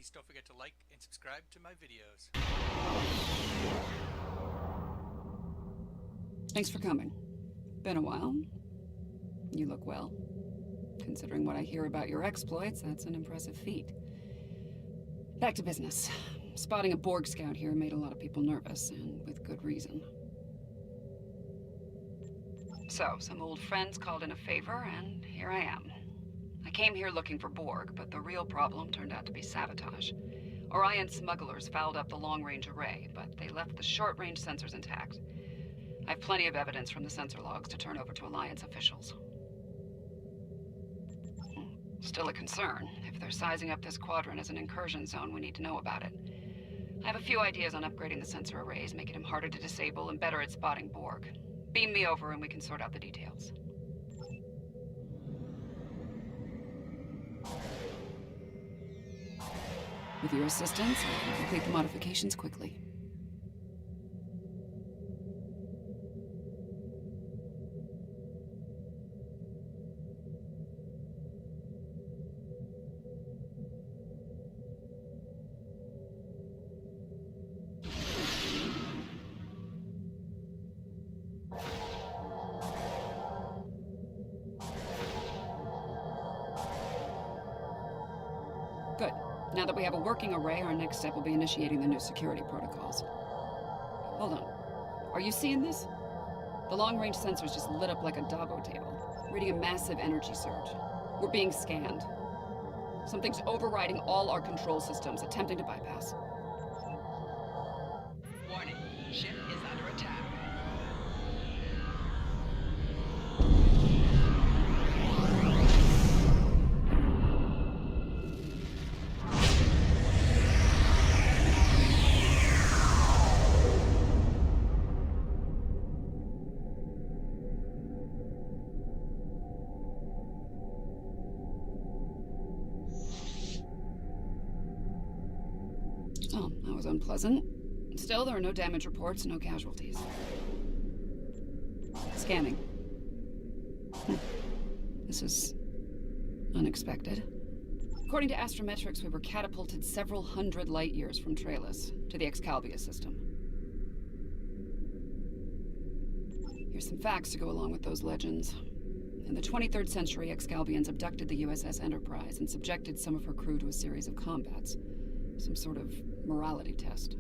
please don't forget to like and subscribe to my videos. Thanks for coming. Been a while. You look well. Considering what I hear about your exploits, that's an impressive feat. Back to business. Spotting a Borg scout here made a lot of people nervous, and with good reason. So, some old friends called in a favor, and here I am. I came here looking for Borg, but the real problem turned out to be sabotage. Orion smugglers fouled up the long-range array, but they left the short-range sensors intact. I have plenty of evidence from the sensor logs to turn over to Alliance officials. Still a concern. If they're sizing up this quadrant as an incursion zone, we need to know about it. I have a few ideas on upgrading the sensor arrays, making them harder to disable and better at spotting Borg. Beam me over and we can sort out the details. With your assistance, I can complete the modifications quickly. Good. Now that we have a working array, our next step will be initiating the new security protocols. Hold on. Are you seeing this? The long-range sensors just lit up like a doggo tail, reading a massive energy surge. We're being scanned. Something's overriding all our control systems, attempting to bypass. Warning, ship is under attack. Oh, that was unpleasant. Still, there are no damage reports, no casualties. Scanning. This is unexpected. According to Astrometrics, we were catapulted several hundred light years from Traelus to the Excalibia system. Here's some facts to go along with those legends. In the 23rd century, Excalbians abducted the USS Enterprise and subjected some of her crew to a series of combats. Some sort of morality test.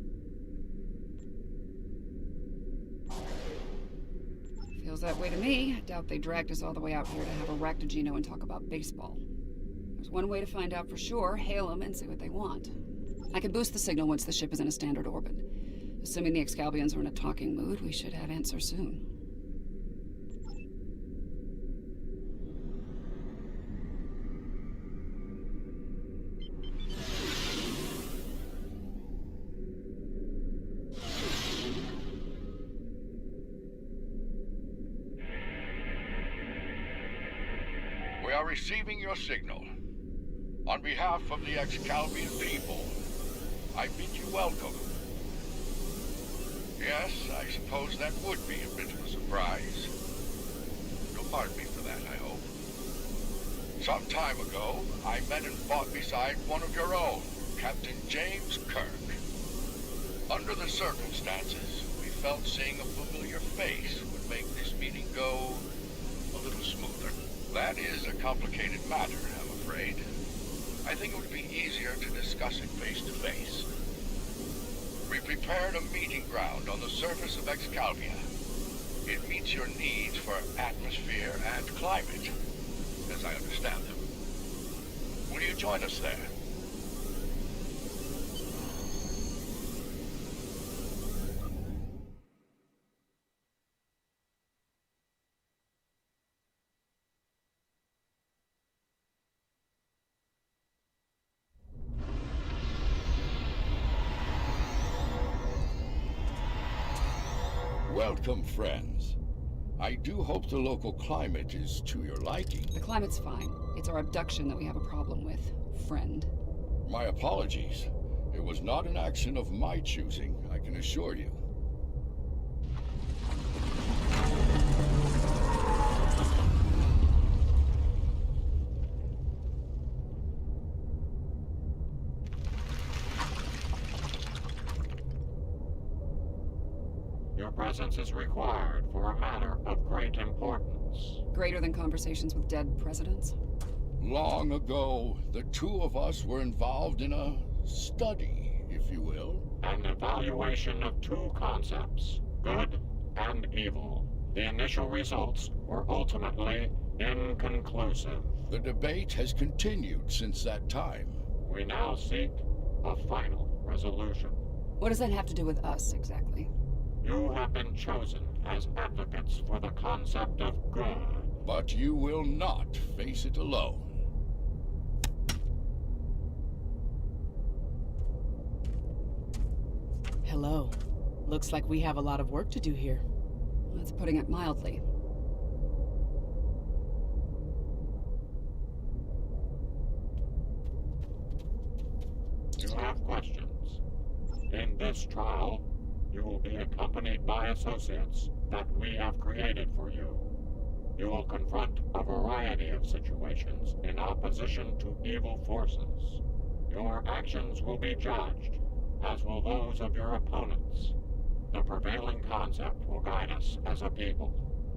Feels that way to me. I doubt they dragged us all the way out here to have a Raktajino and talk about baseball. There's one way to find out for sure. Hail them and see what they want. I can boost the signal once the ship is in a standard orbit. Assuming the Excalbians are in a talking mood, we should have answers soon. We are receiving your signal. On behalf of the Excalbian people, I bid you welcome. Yes, I suppose that would be a bit of a surprise. You'll pardon me for that, I hope. Some time ago, I met and fought beside one of your own, Captain James Kirk. Under the circumstances, we felt seeing a familiar face would make this meeting go a little smoother. That is a complicated matter, I'm afraid. I think it would be easier to discuss it face to face. We prepared a meeting ground on the surface of Excalibia. It meets your needs for atmosphere and climate, as I understand them. Will you join us there? Welcome, friends. I do hope the local climate is to your liking. The climate's fine. It's our abduction that we have a problem with, friend. My apologies. It was not an action of my choosing, I can assure you. Your presence is required for a matter of great importance. Greater than conversations with dead presidents? Long ago, the two of us were involved in a study, if you will. An evaluation of two concepts, good and evil. The initial results were ultimately inconclusive. The debate has continued since that time. We now seek a final resolution. What does that have to do with us, exactly? You have been chosen as advocates for the concept of good. But you will not face it alone. Hello. Looks like we have a lot of work to do here. That's putting it mildly. You have questions. In this trial, you will be accompanied by associates that we have created for you. You will confront a variety of situations in opposition to evil forces. Your actions will be judged, as will those of your opponents. The prevailing concept will guide us as a people.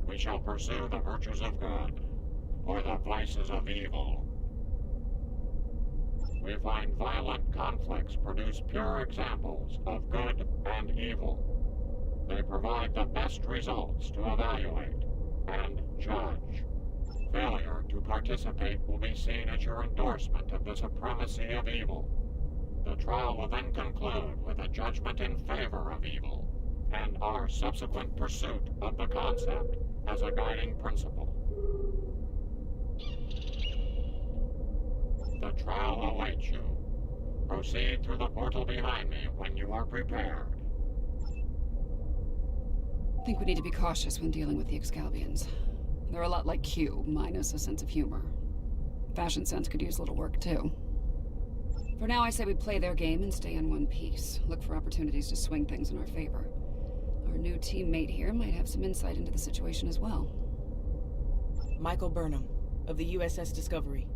We shall pursue the virtues of good, or the vices of evil. We find violent conflicts produce pure examples of good and evil. They provide the best results to evaluate and judge. Failure to participate will be seen as your endorsement of the supremacy of evil. The trial will then conclude with a judgment in favor of evil, and our subsequent pursuit of the concept as a guiding principle. The trial awaits you. Proceed through the portal behind me when you are prepared. I think we need to be cautious when dealing with the Excalbians. They're a lot like Q, minus a sense of humor. Fashion sense could use a little work, too. For now, I say we play their game and stay in one piece. Look for opportunities to swing things in our favor. Our new teammate here might have some insight into the situation as well. Michael Burnham, of the USS Discovery.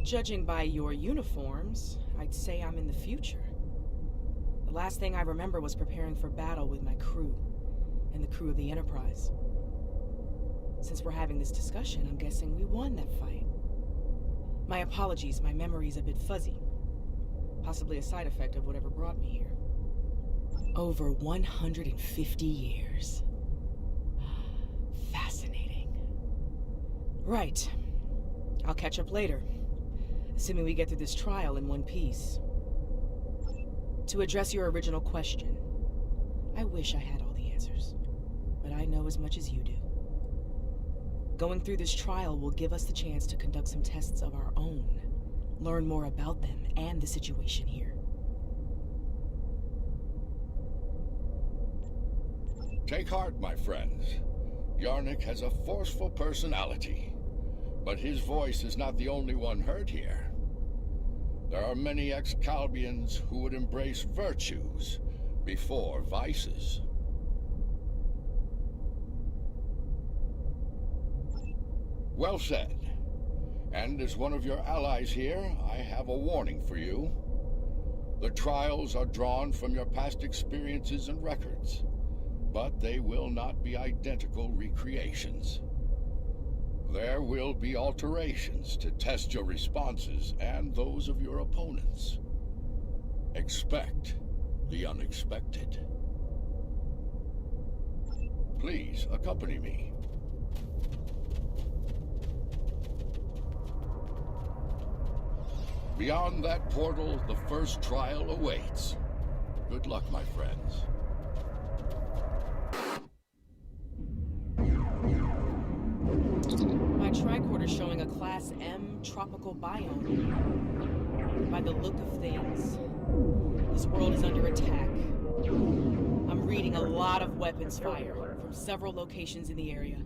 Judging by your uniforms, I'd say I'm in the future. The last thing I remember was preparing for battle with my crew, and the crew of the Enterprise. Since we're having this discussion, I'm guessing we won that fight. My apologies, my memory's a bit fuzzy. Possibly a side effect of whatever brought me here. Over 150 years. Fascinating. Right. I'll catch up later. Assuming we get through this trial in one piece. To address your original question, I wish I had all the answers, but I know as much as you do. Going through this trial will give us the chance to conduct some tests of our own, learn more about them and the situation here. Take heart, my friends. Yarnik has a forceful personality, but his voice is not the only one heard here. There are many Excalbians who would embrace virtues before vices. Well said. And as one of your allies here, I have a warning for you. The trials are drawn from your past experiences and records, but they will not be identical recreations. There will be alterations to test your responses and those of your opponents. Expect the unexpected. Please accompany me. Beyond that portal, the first trial awaits. Good luck, my friends. My tricorder's showing a Class M tropical biome. By the look of things, this world is under attack. I'm reading a lot of weapons fire from several locations in the area.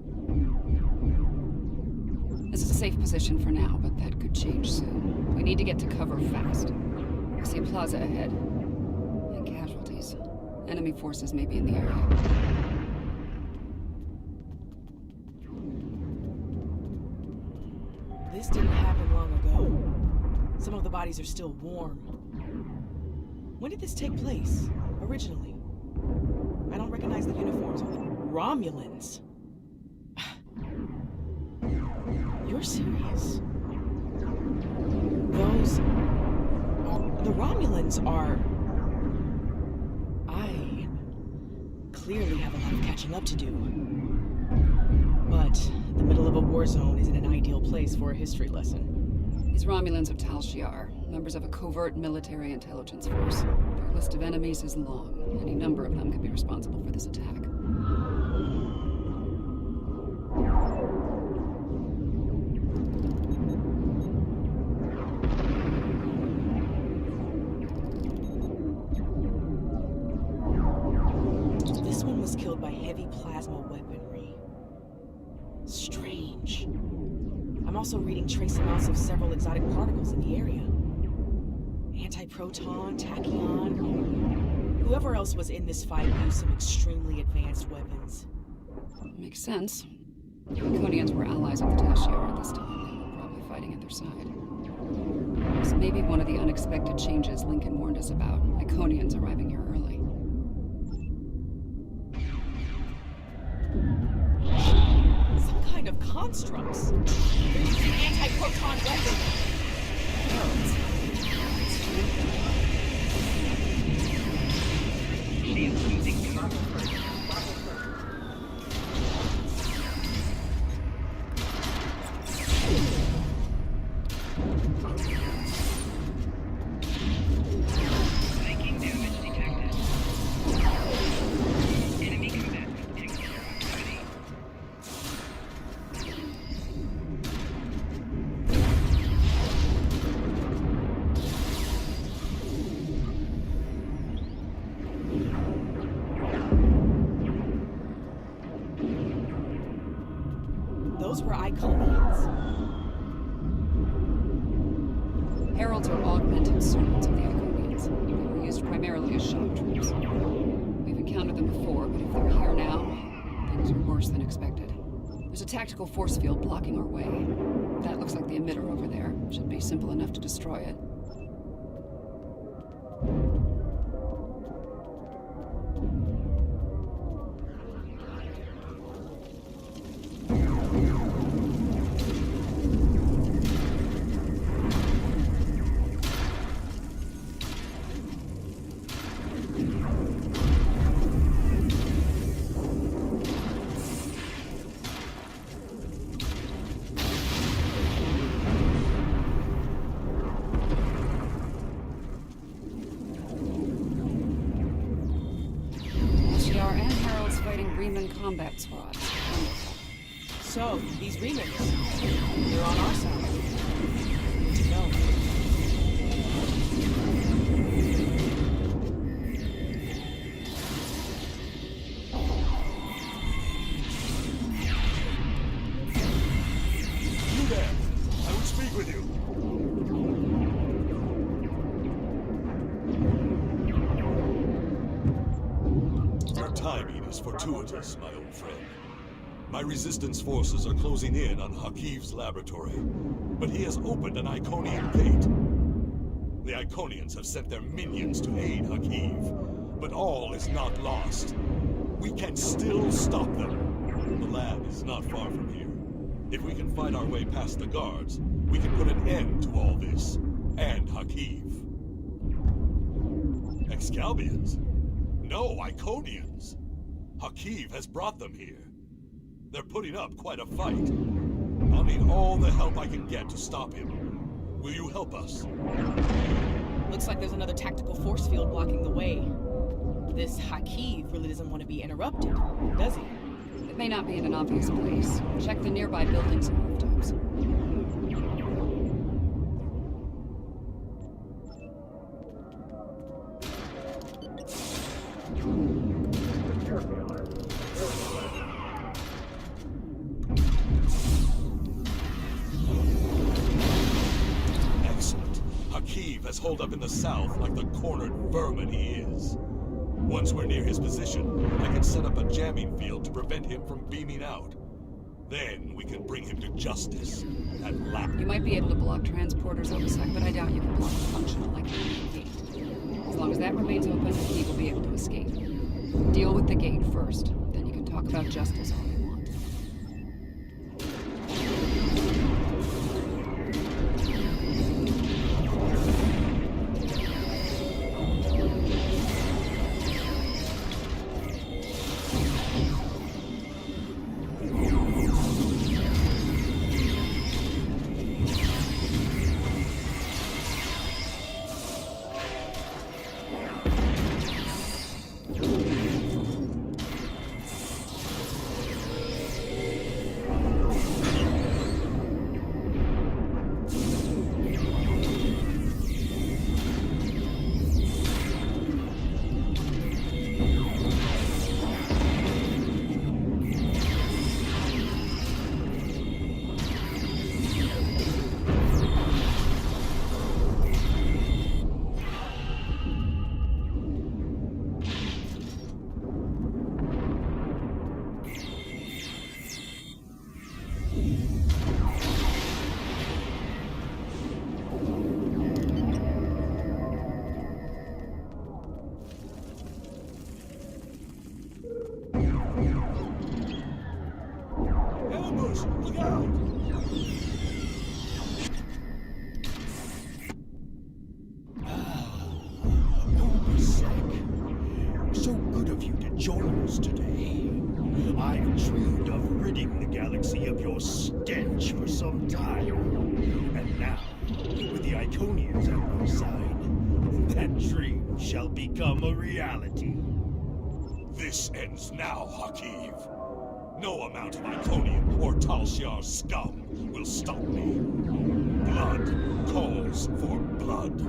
This is a safe position for now, but that could change soon. We need to get to cover fast. I see a plaza ahead. And casualties. Enemy forces may be in the area. This didn't happen long ago. Some of the bodies are still warm. When did this take place, originally? I don't recognize the uniforms. Romulans? You're serious? The Romulans are... I clearly have a lot of catching up to do. But the middle of a war zone isn't an ideal place for a history lesson. These Romulans are Tal Shiar, members of a covert military intelligence force. Their list of enemies is long. Any number of them could be responsible for this attack. This one was killed by heavy plasma weaponry. Strange. I'm also reading trace amounts of several exotic particles in the area. Antiproton, tachyon. Whoever else was in this fight used some extremely advanced weapons. Makes sense. The Iconians were allies of the Tal Shiar at this time. They were probably fighting at their side. This may be one of the unexpected changes Lincoln warned us about. Iconians arriving here early. Some kind of constructs. They're using anti-proton weapons. She is losing control. Making damage detected. Enemy combatants in clear activity. Those were Iconians. Heralds are augmented servants of the Iconians. They were used primarily as shock troops. We've encountered them before, but if they're here now, things are worse than expected. There's a tactical force field blocking our way. That looks like the emitter over there. Should be simple enough to destroy it. And Herald's fighting Reman combat squads. Wonderful. So, these Remans, they're on our side. Good to know. You there! I would speak with you. Your timing is fortuitous, my old friend. My resistance forces are closing in on Hakiv's laboratory, but he has opened an Iconian gate. The Iconians have sent their minions to aid Hakiv, but all is not lost. We can still stop them. The lab is not far from here. If we can fight our way past the guards, we can put an end to all this, and Hakiv. Excalbians? No, Iconians! Hakiv has brought them here. They're putting up quite a fight. I'll need all the help I can get to stop him. Will you help us? Looks like there's another tactical force field blocking the way. This Hakiv really doesn't want to be interrupted, does he? It may not be in an obvious place. Check the nearby buildings and rooftops. Excellent. Hakiv has holed up in the south like the cornered vermin he is. Once we're near his position, I can set up a jamming field to prevent him from beaming out. Then we can bring him to justice at last. You might be able to block transporters, OPSEC, but I doubt you can block a functional like gate. As long as that remains open, he will be able to escape. Deal with the gate first, then you can talk about justice all you want. Ambush! Look out! Obasek. So good of you to join us today. I've dreamed of ridding the galaxy of your stench for some time. And now, with the Iconians at my side, that dream shall become a reality. This ends now, Hakiv. No amount of Iconian or Tal Shiar scum will stop me. Blood calls for blood.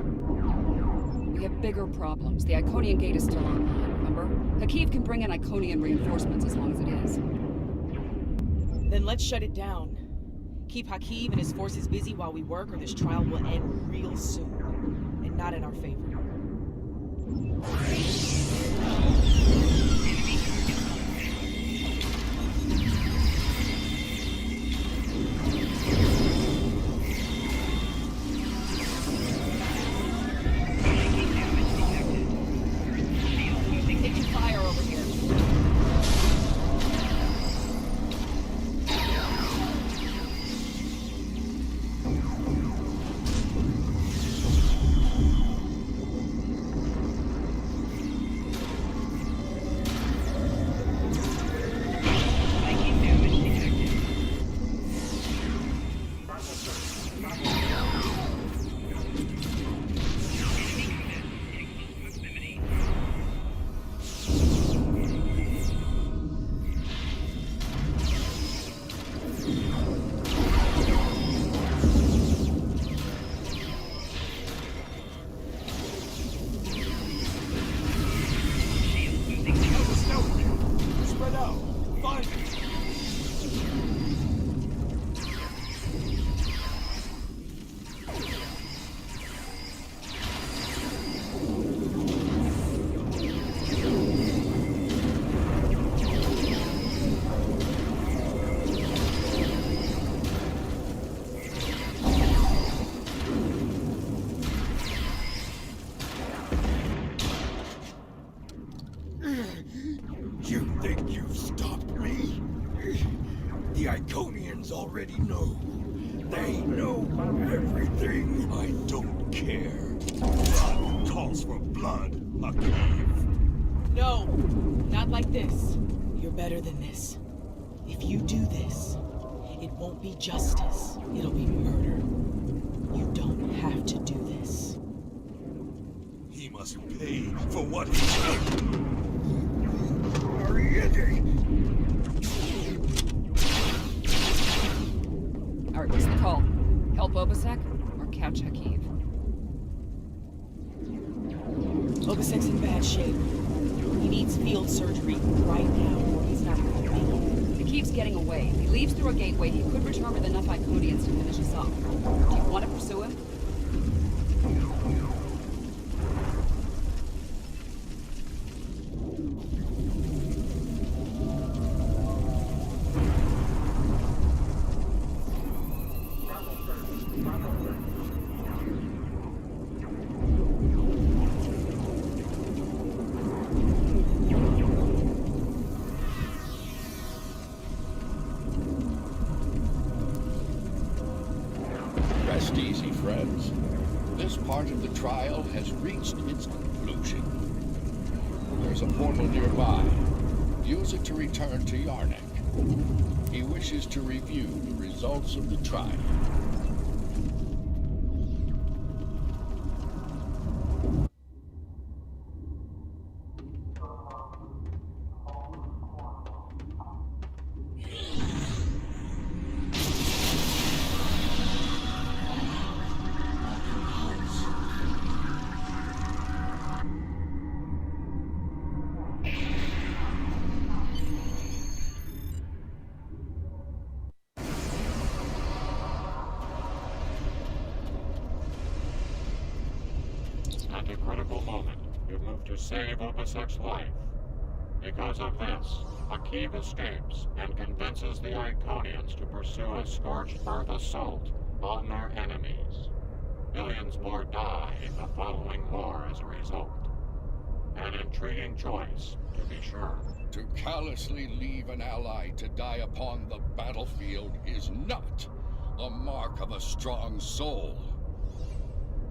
We have bigger problems. The Iconian gate is still online, remember? Hakiv can bring in Iconian reinforcements as long as it is. Then let's shut it down. Keep Hakiv and his forces busy while we work, or this trial will end real soon. And not in our favor. Taking fire over here. Spread out! Find me! You think you've stopped me? The Iconians already know. They know everything. I don't care. Blood calls for blood, Hakiv. No, not like this. You're better than this. If you do this, it won't be justice. It'll be murder. You don't have to do this. He must pay for what he's done. Alright, what's the call? Help Obasek or catch Hakiv? Obasek's in bad shape. He needs field surgery right now, or he's not going to make it. Hakiv's getting away. If he leaves through a gateway, he could return with enough Iconians to finish us off. Do you want to pursue him? rest easy, friends. This part of the trial has reached its conclusion. There's a portal nearby. Use it to return to Yarnek. He wishes to review the results of the trial. At a critical moment, you move to save Obasek's life. Because of this, Hakiv escapes and convinces the Iconians to pursue a scorched earth assault on their enemies. Millions more die in the following war as a result. An intriguing choice, to be sure. To callously leave an ally to die upon the battlefield is not the mark of a strong soul.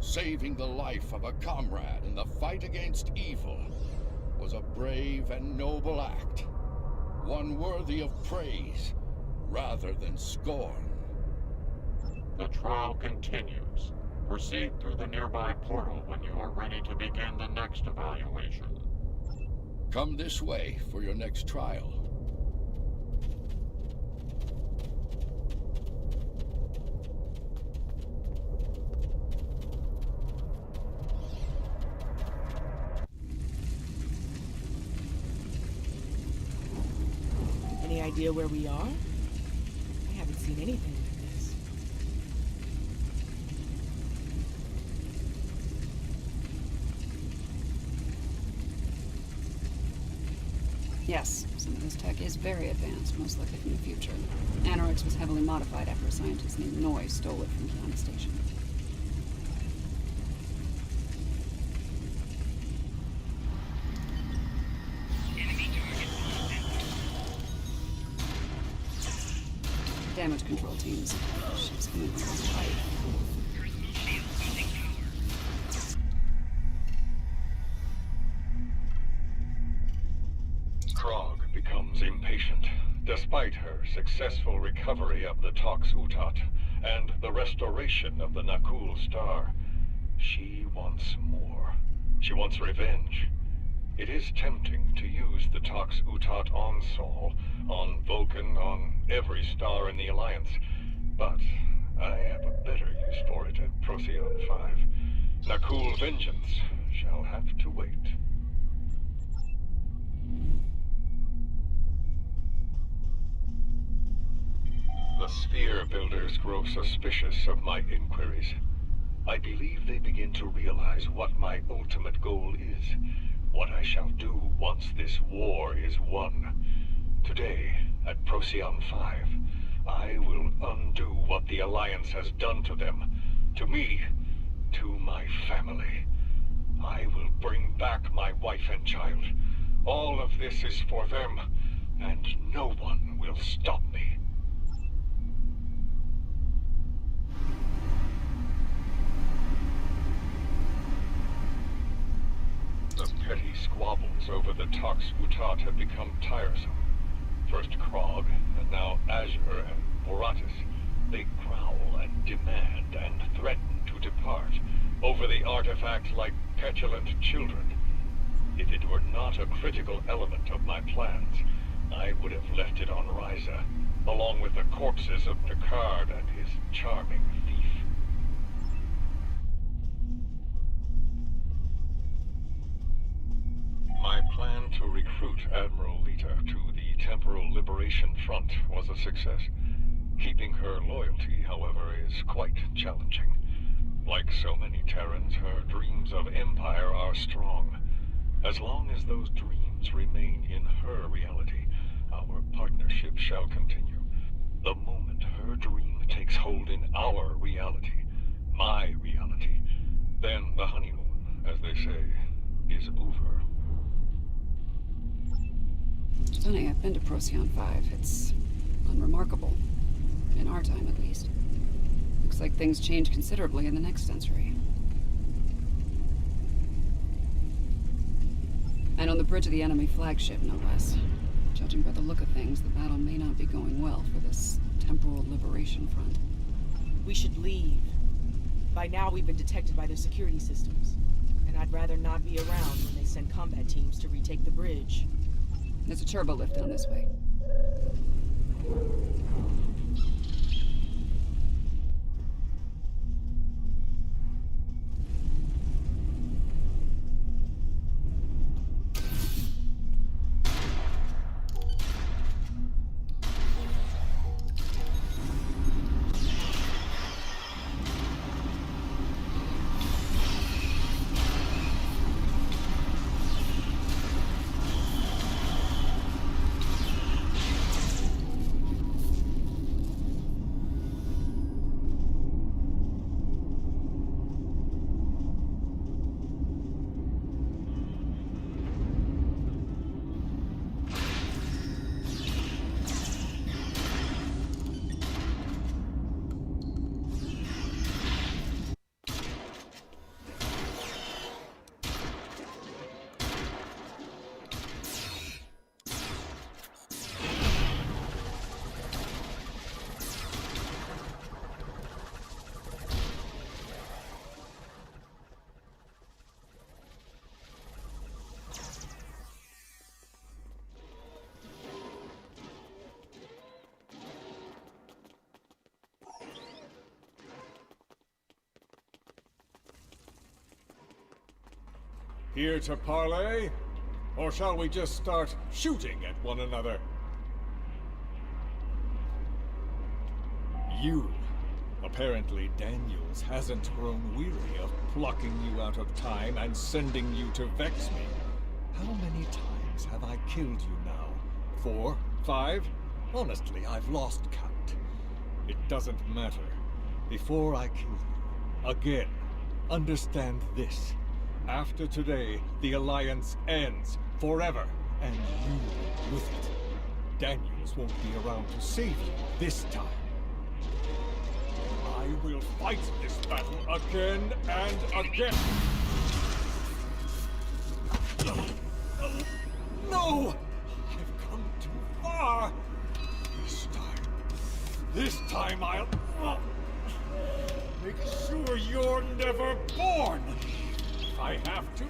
Saving the life of a comrade in the fight against evil was a brave and noble act, one worthy of praise rather than scorn. The trial continues. Proceed through the nearby portal when you are ready to begin the next evaluation. Come this way for your next trial. Any idea where we are? I haven't seen anything like this. Yes, some of this tech is very advanced, most likely from the future. Anorix was heavily modified after a scientist named Noy stole it from Kiana Station. Enemy target detected. Damage control teams. Ship's coming across tight. Personal shield losing power. Krog becomes impatient, despite her successful recovery of the Tox Utat and the restoration of the Nakul Star. She wants more. She wants revenge. It is tempting to use the Tox Utat on Sol, on Vulcan, on every star in the Alliance, but I have a better use for it at Procyon 5. Nakul vengeance shall have to wait. The Sphere Builders grow suspicious of my inquiries. I believe they begin to realize what my ultimate goal is, what I shall do once this war is won. Today, at Procyon 5, I will undo what the Alliance has done to them, to me, to my family. I will bring back my wife and child. All of this is for them, and no one will stop me. The petty squabbles over the Tox Utat have become tiresome. First Krog, and now Azure and Boratis. They growl and demand and threaten to depart over the artifact like petulant children. If it were not a critical element of my plans, I would have left it on Ryza, along with the corpses of Picard and his charming thief. My plan to recruit Admiral Lita to the Temporal Liberation Front was a success. Keeping her loyalty, however, is quite challenging. Like so many Terrans, her dreams of empire are strong. As long as those dreams remain in her reality, our partnership shall continue. The moment her dream takes hold in our reality, my reality, then the honeymoon, as they say, is over. Funny, I've been to Procyon 5. It's unremarkable. In our time, at least. Looks Looks like things change considerably in the next century. And on the bridge of the enemy flagship, no less. Judging by the look of things, the battle may not be going well for this temporal liberation front. We should leave. By now we've been detected by their security systems. And I'd rather not be around when they send combat teams to retake the bridge. There's a turbo lift down this way. Here to parley? Or shall we just start shooting at one another? You. Apparently Daniels hasn't grown weary of plucking you out of time and sending you to vex me. How many times have I killed you now? 4? 5? Honestly, I've lost count. It doesn't matter. Before I kill you, again, understand this. After today, the Alliance ends forever, and you with it. Daniels won't be around to save you this time. I will fight this battle again and again. No! I've come too far. This time I'll make sure you're never born. I have to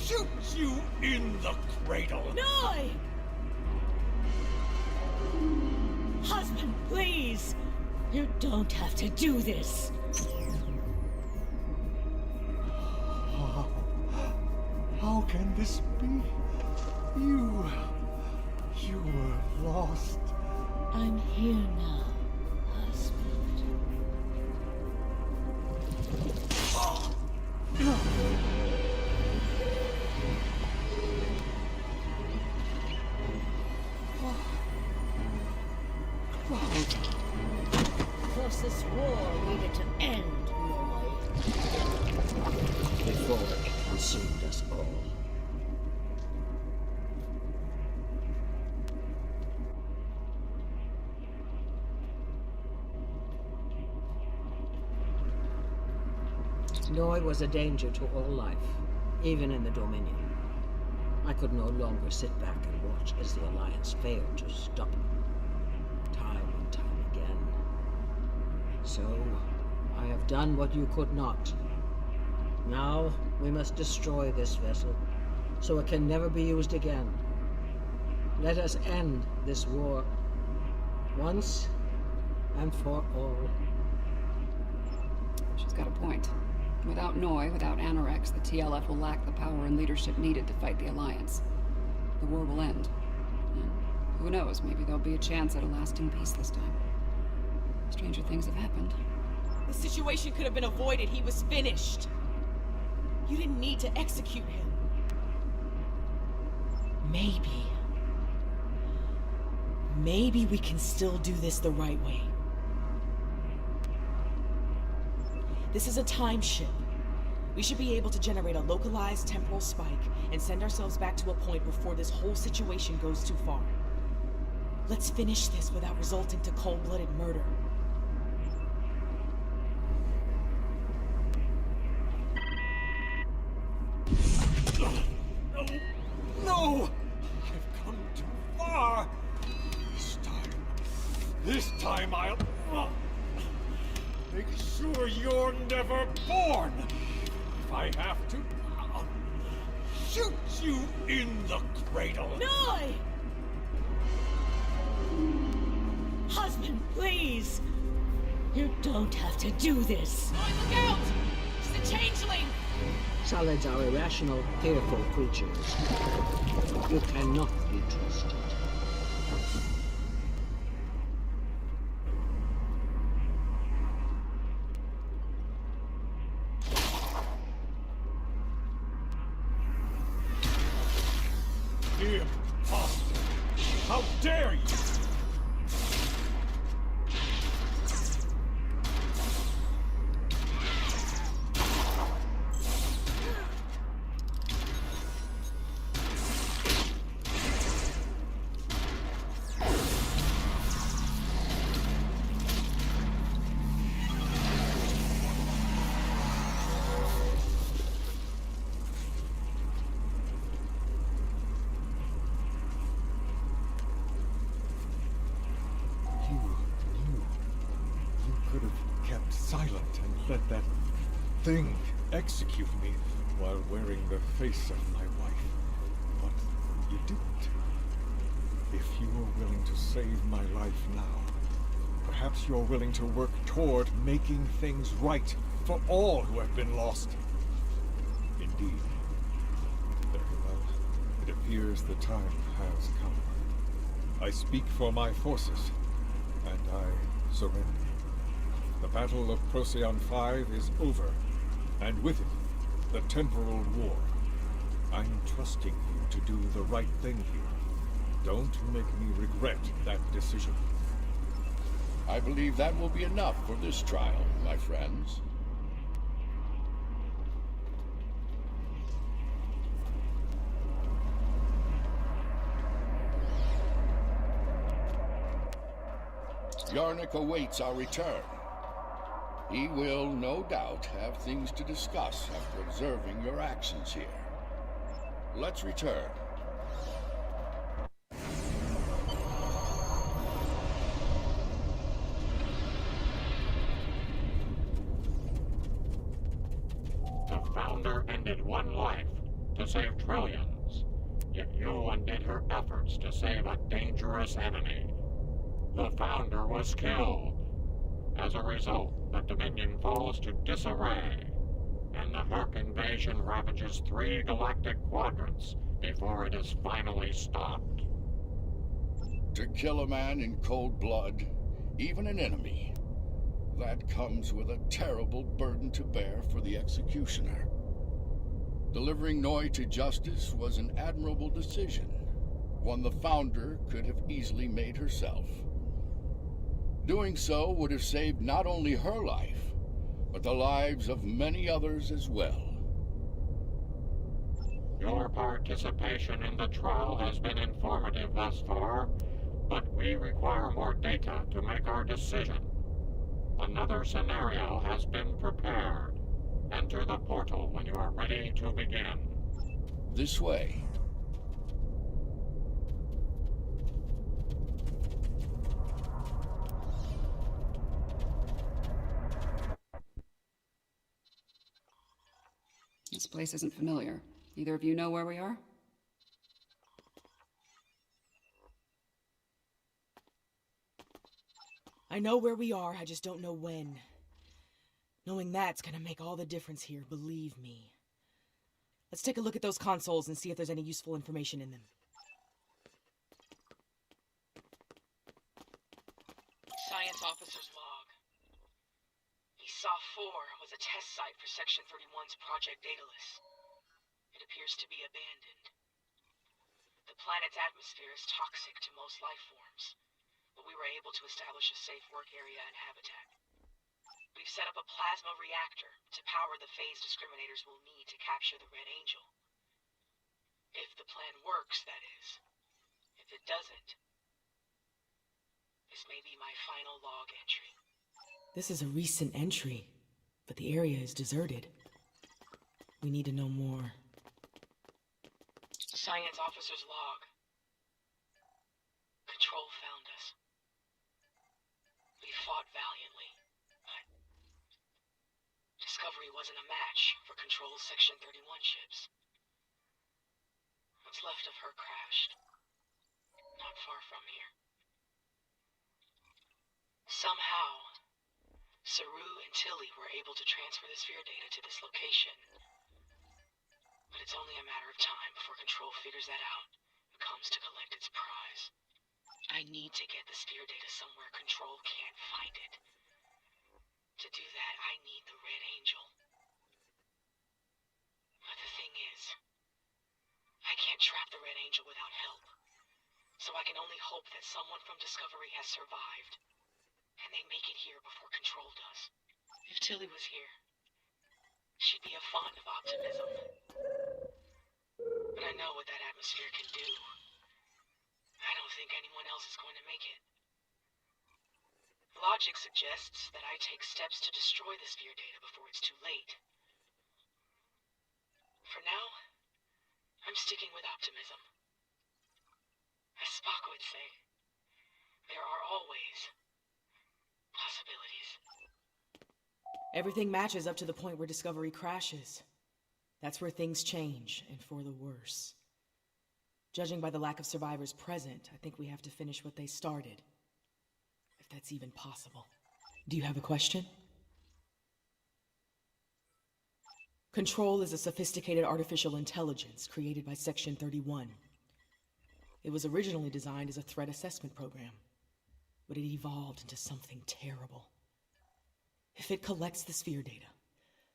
shoot you in the cradle. Noi! Husband, please! You don't have to do this. How can this be? You were lost. I'm here now, husband. Because this war needed to end, Noi. Before it consumed us all. Noi was a danger to all life, even in the Dominion. I could no longer sit back and watch as the Alliance failed to stop him. Time and time again. So, I have done what you could not. Now, we must destroy this vessel, so it can never be used again. Let us end this war, once and for all. She's got a point. Without Noi, without Anorex, the TLF will lack the power and leadership needed to fight the Alliance. The war will end. And who knows, maybe there'll be a chance at a lasting peace this time. Stranger things have happened. The situation could have been avoided. He was finished. You didn't need to execute him. Maybe we can still do this the right way. This is a time ship. We should be able to generate a localized temporal spike and send ourselves back to a point before this whole situation goes too far. Let's finish this without resulting to cold-blooded murder. sure you're never born. If I have to, I'll shoot you in the cradle. Noi! Husband, please! You don't have to do this. Look out! She's a changeling! Solids are irrational, fearful creatures. You cannot be trusted. Impossible! How dare you! Silent and let that thing execute me while wearing the face of my wife. But you didn't. If you were willing to save my life now, perhaps you're willing to work toward making things right for all who have been lost. Indeed. Very well. It appears the time has come. I speak for my forces, and I surrender. The Battle of Procyon 5 is over, and with it, the Temporal War. I'm trusting you to do the right thing here. Don't make me regret that decision. I believe that will be enough for this trial, my friends. Yarnik awaits our return. He will, no doubt, have things to discuss after observing your actions here. Let's return. The Founder ended one life to save trillions, yet you undid her efforts to save a dangerous enemy. The Founder was killed. As a result, the Dominion falls to disarray, and the Herc invasion ravages 3 galactic quadrants before it is finally stopped. To kill a man in cold blood, even an enemy, that comes with a terrible burden to bear for the executioner. Delivering Noi to justice was an admirable decision, one the Founder could have easily made herself. Doing so would have saved not only her life, but the lives of many others as well. Your participation in the trial has been informative thus far, but we require more data to make our decision. Another scenario has been prepared. Enter the portal when you are ready to begin. This way. This place isn't familiar. Either of you know where we are? I know where we are, I just don't know when. Knowing that's gonna make all the difference here, believe me. Let's take a look at those consoles and see if there's any useful information in them. Science Officer's log. ESA-4 was a test site for Section 31's Project Daedalus. It appears to be abandoned. The planet's atmosphere is toxic to most life forms, but we were able to establish a safe work area and habitat. We've set up a plasma reactor to power the phase discriminators will need to capture the Red Angel. If the plan works, that is. If it doesn't, this may be my final log entry. This is a recent entry, but the area is deserted. We need to know more. Science Officer's log. Control found us. We fought valiantly, but Discovery wasn't a match for Control's Section 31 ships. What's left of her crashed. Not far from here. Somehow, Saru and Tilly were able to transfer the sphere data to this location. But it's only a matter of time before Control figures that out and comes to collect its prize. I need to get the sphere data somewhere Control can't find it. To do that, I need the Red Angel. But the thing is, I can't trap the Red Angel without help. So I can only hope that someone from Discovery has survived, and they make it here before Control does. If Tilly was here, she'd be a font of optimism. But I know what that atmosphere can do. I don't think anyone else is going to make it. Logic suggests that I take steps to destroy the sphere data before it's too late. For now, I'm sticking with optimism. As Spock would say, there are always possibilities. Everything matches up to the point where Discovery crashes. That's where things change, and for the worse. Judging by the lack of survivors present, I think we have to finish what they started. If that's even possible. Do you have a question? Control is a sophisticated artificial intelligence created by Section 31. It was originally designed as a threat assessment program, but it evolved into something terrible. If it collects the sphere data,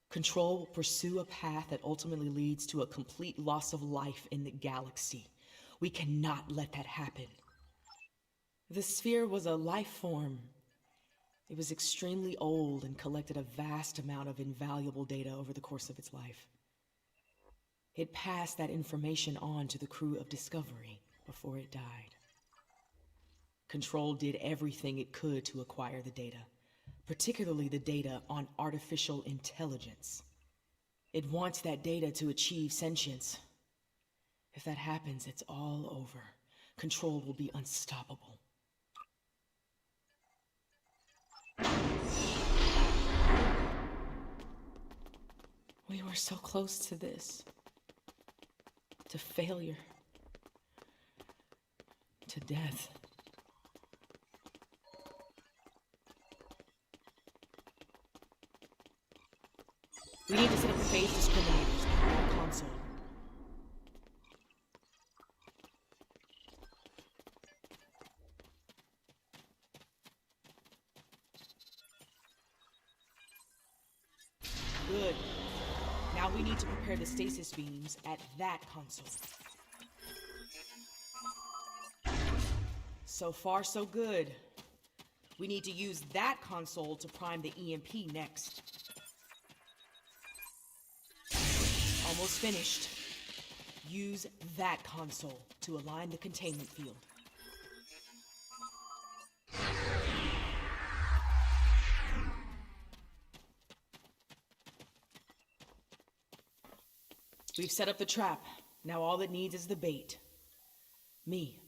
Control will pursue a path that ultimately leads to a complete loss of life in the galaxy. We cannot let that happen. The sphere was a life form. It was extremely old and collected a vast amount of invaluable data over the course of its life. It passed that information on to the crew of Discovery before it died. Control did everything it could to acquire the data, particularly the data on artificial intelligence. It wants that data to achieve sentience. If that happens, it's all over. Control will be unstoppable. We were so close to this. To failure. To death. We need to set up the phase discriminators on our console. Good. Now we need to prepare the stasis beams at that console. So far, so good. We need to use that console to prime the EMP next. Almost finished. Use that console to align the containment field. We've set up the trap. Now all it needs is the bait. Me.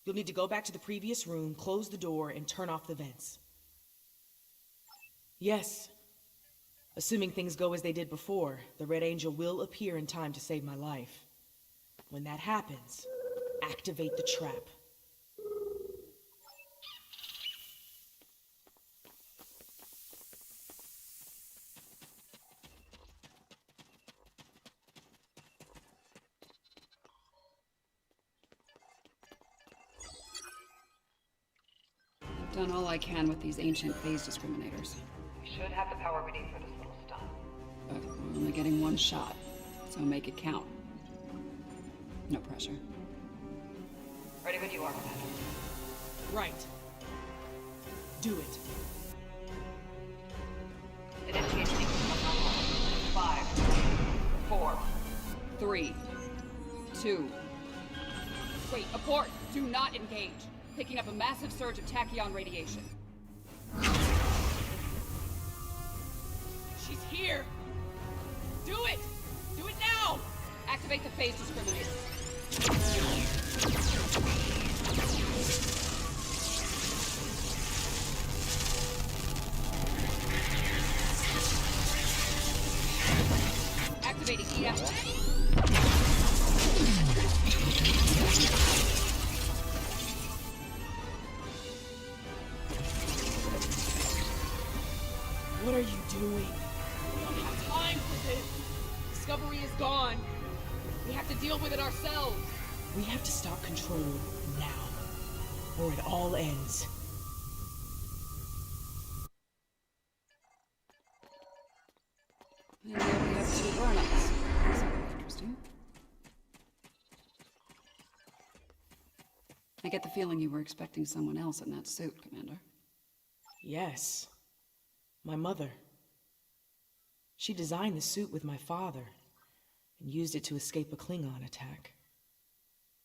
You'll need to go back to the previous room, close the door, and turn off the vents. Yes. Assuming things go as they did before, the Red Angel will appear in time to save my life. When that happens, activate the trap. I've done all I can with these ancient phase discriminators. You should have the power we need for this little stunt. But we're only getting one shot, so make it count. No pressure. Ready when you are, Commander. Right. Do it. Initiate sequence online. 5, 4, 3, 2. Wait, abort! Do not engage. Picking up a massive surge of tachyon radiation. She's here! Do it! Do it now! Activate the phase discriminator. What are you doing? We don't have time for this. Discovery is gone. We have to deal with it ourselves. We have to stop Control now, or it all ends. And there we have 2 burn-ups. Interesting. I get the feeling you were expecting someone else in that suit, Commander. Yes. My mother. She designed the suit with my father, and used it to escape a Klingon attack.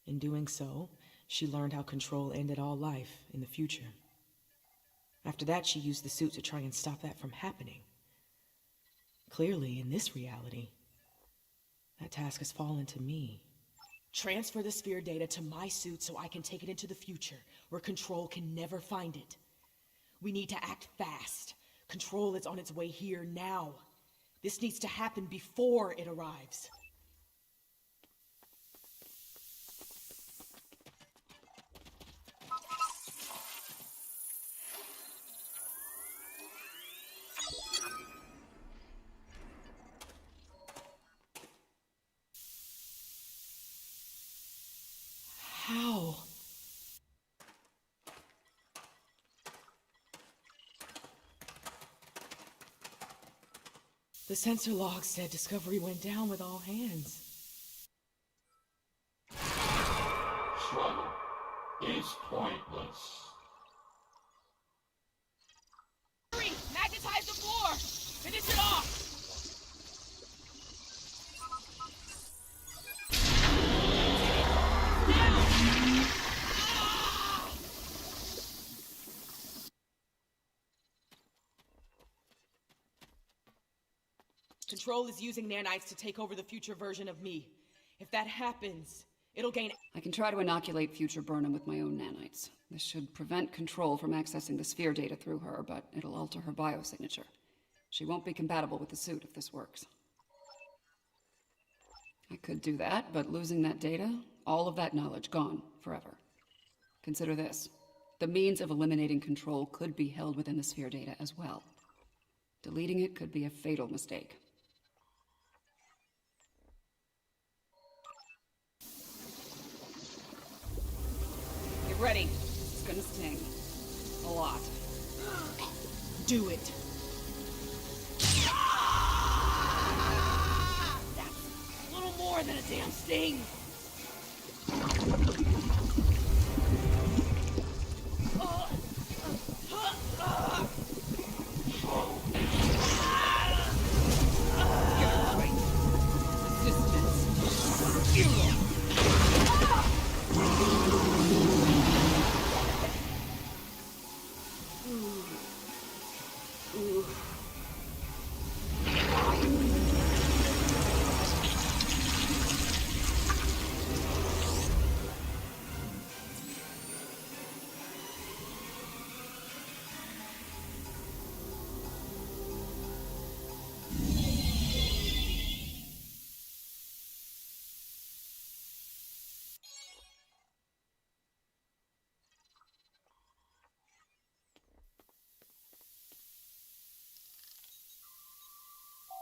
In doing so, she learned how Control ended all life in the future. After that, she used the suit to try and stop that from happening. Clearly, in this reality, that task has fallen to me. Transfer the sphere data to my suit so I can take it into the future, where Control can never find it. We need to act fast. Control is on its way here now. This needs to happen before it arrives. How? The sensor log said Discovery went down with all hands. Struggle is pointless. Hurry! Magnetize the floor! Finish it off! Control is using nanites to take over the future version of me. If that happens, it'll gain... I can try to inoculate future Burnham with my own nanites. This should prevent Control from accessing the sphere data through her, but it'll alter her biosignature. She won't be compatible with the suit if this works. I could do that, but losing that data, all of that knowledge gone forever. Consider this. The means of eliminating Control could be held within the sphere data as well. Deleting it could be a fatal mistake. Get ready. It's gonna sting. A lot. Do it. That's a little more than a damn sting.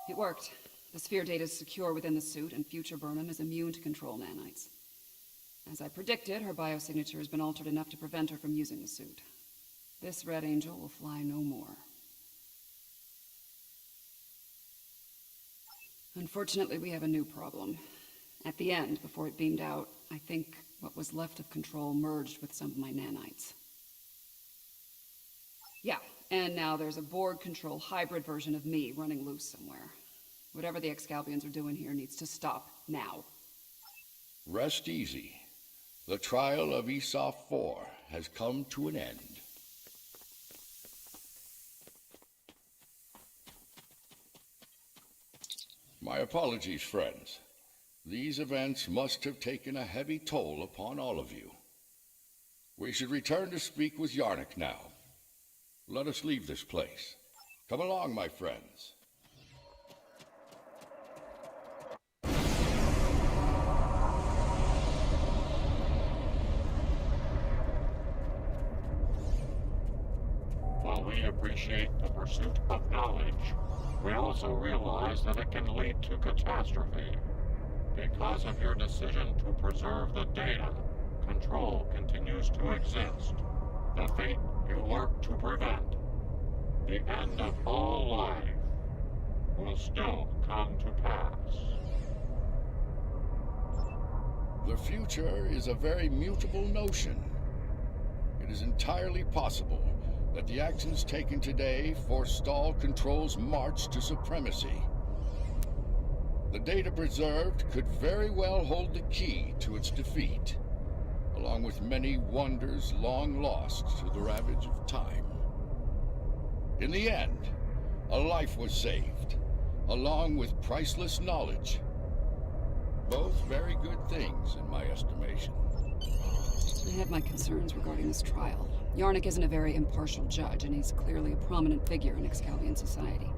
It worked. The sphere data is secure within the suit, and future Burnham is immune to Control nanites. As I predicted, her biosignature has been altered enough to prevent her from using the suit. This Red Angel will fly no more. Unfortunately, we have a new problem. At the end, before it beamed out, I think what was left of Control merged with some of my nanites. Yeah, and now there's a Borg Control hybrid version of me running loose somewhere. Whatever the Excalbians are doing here needs to stop now. Rest easy. The trial of Esau 4 has come to an end. My apologies, friends. These events must have taken a heavy toll upon all of you. We should return to speak with Yarnik now. Let us leave this place. Come along, my friends. While we appreciate initiate the pursuit of knowledge, we also realize that it can lead to catastrophe. Because of your decision to preserve the data, control continues to exist. The fate you work to prevent, the end of all life, will still come to pass. The future is a very mutable notion. It is entirely possible that the actions taken today forestall Control's march to supremacy. The data preserved could very well hold the key to its defeat, along with many wonders long lost to the ravage of time. In the end, a life was saved, along with priceless knowledge. Both very good things, in my estimation. I have my concerns regarding this trial. Yarnik isn't a very impartial judge, and he's clearly a prominent figure in Excalbian society.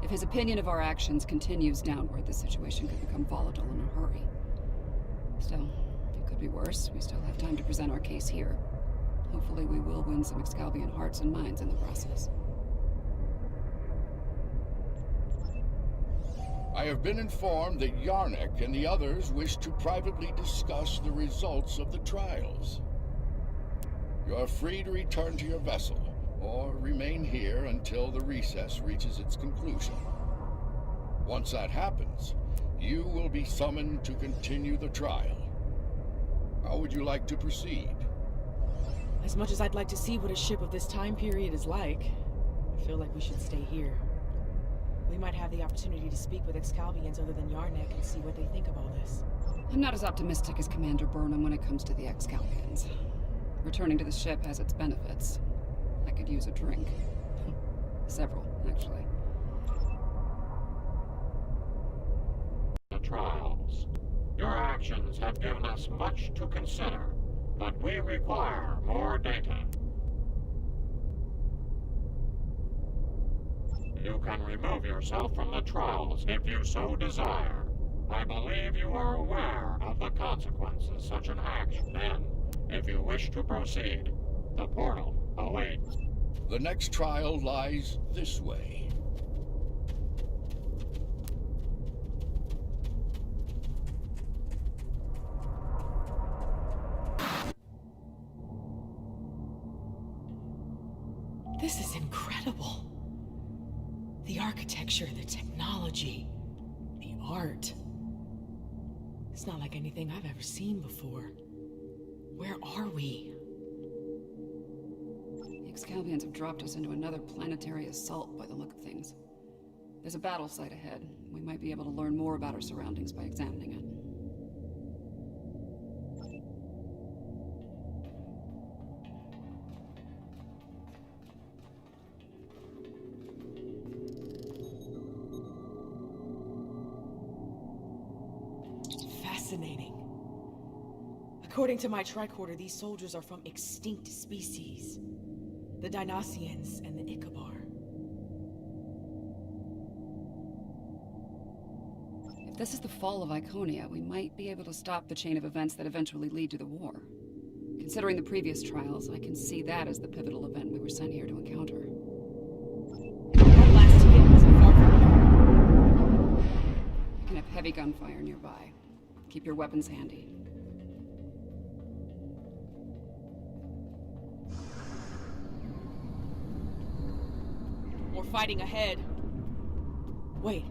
If his opinion of our actions continues downward, the situation could become volatile in a hurry. Still, it could be worse. We still have time to present our case here. Hopefully we will win some Excalbian hearts and minds in the process. I have been informed that Yarnik and the others wish to privately discuss the results of the trials. You are free to return to your vessel, or remain here until the recess reaches its conclusion. Once that happens, you will be summoned to continue the trial. How would you like to proceed? As much as I'd like to see what a ship of this time period is like, I feel like we should stay here. We might have the opportunity to speak with Excalbians other than Yarnik and see what they think of all this. I'm not as optimistic as Commander Burnham when it comes to the Excalbians. Returning to the ship has its benefits. I could use a drink. Several, actually. The trials. Your actions have given us much to consider, but we require more data. You can remove yourself from the trials if you so desire. I believe you are aware of the consequences such an action, and if you wish to proceed, the portal awaits. The next trial lies this way. This is incredible. The architecture, the technology, the art. It's not like anything I've ever seen before. Where are we? The Excalbians have dropped us into another planetary assault by the look of things. There's a battle site ahead. We might be able to learn more about our surroundings by examining it. Fascinating. According to my tricorder, these soldiers are from extinct species. The Dynasians and the Ikabar. If this is the fall of Iconia, we might be able to stop the chain of events that eventually lead to the war. Considering the previous trials, I can see that as the pivotal event we were sent here to encounter. Our last hit wasn't far from here. You can have heavy gunfire nearby. Keep your weapons handy. More fighting ahead. Wait.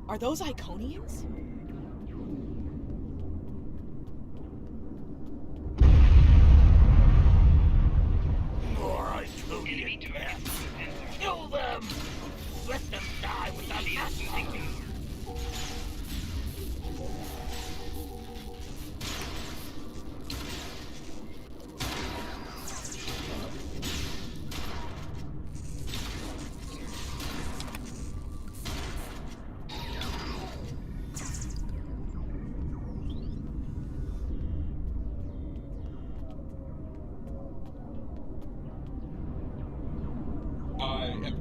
Are those Iconians? More Iconian cats. Kill them! Let them die with the master!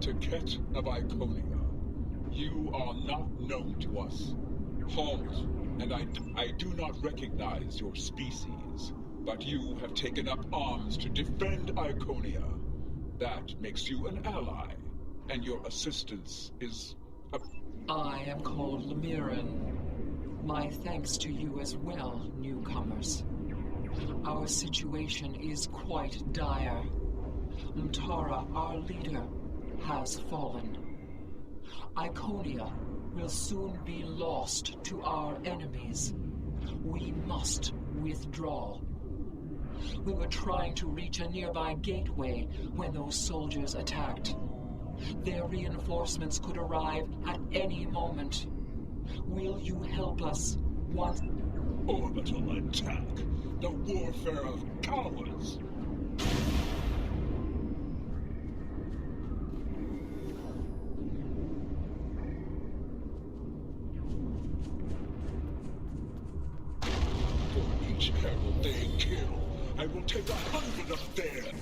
Taket of Iconia. You are not known to us. Halt, and I do not recognize your species, but you have taken up arms to defend Iconia. That makes you an ally, and your assistance is I am called Lemiran. My thanks to you as well, newcomers. Our situation is quite dire. Mtara, our leader, has fallen. Iconia will soon be lost to our enemies. We must withdraw. We were trying to reach a nearby gateway when those soldiers attacked. Their reinforcements could arrive at any moment. Will you help us once? Orbital attack. The warfare of cowards. For each herald they kill, I will take 100 of them.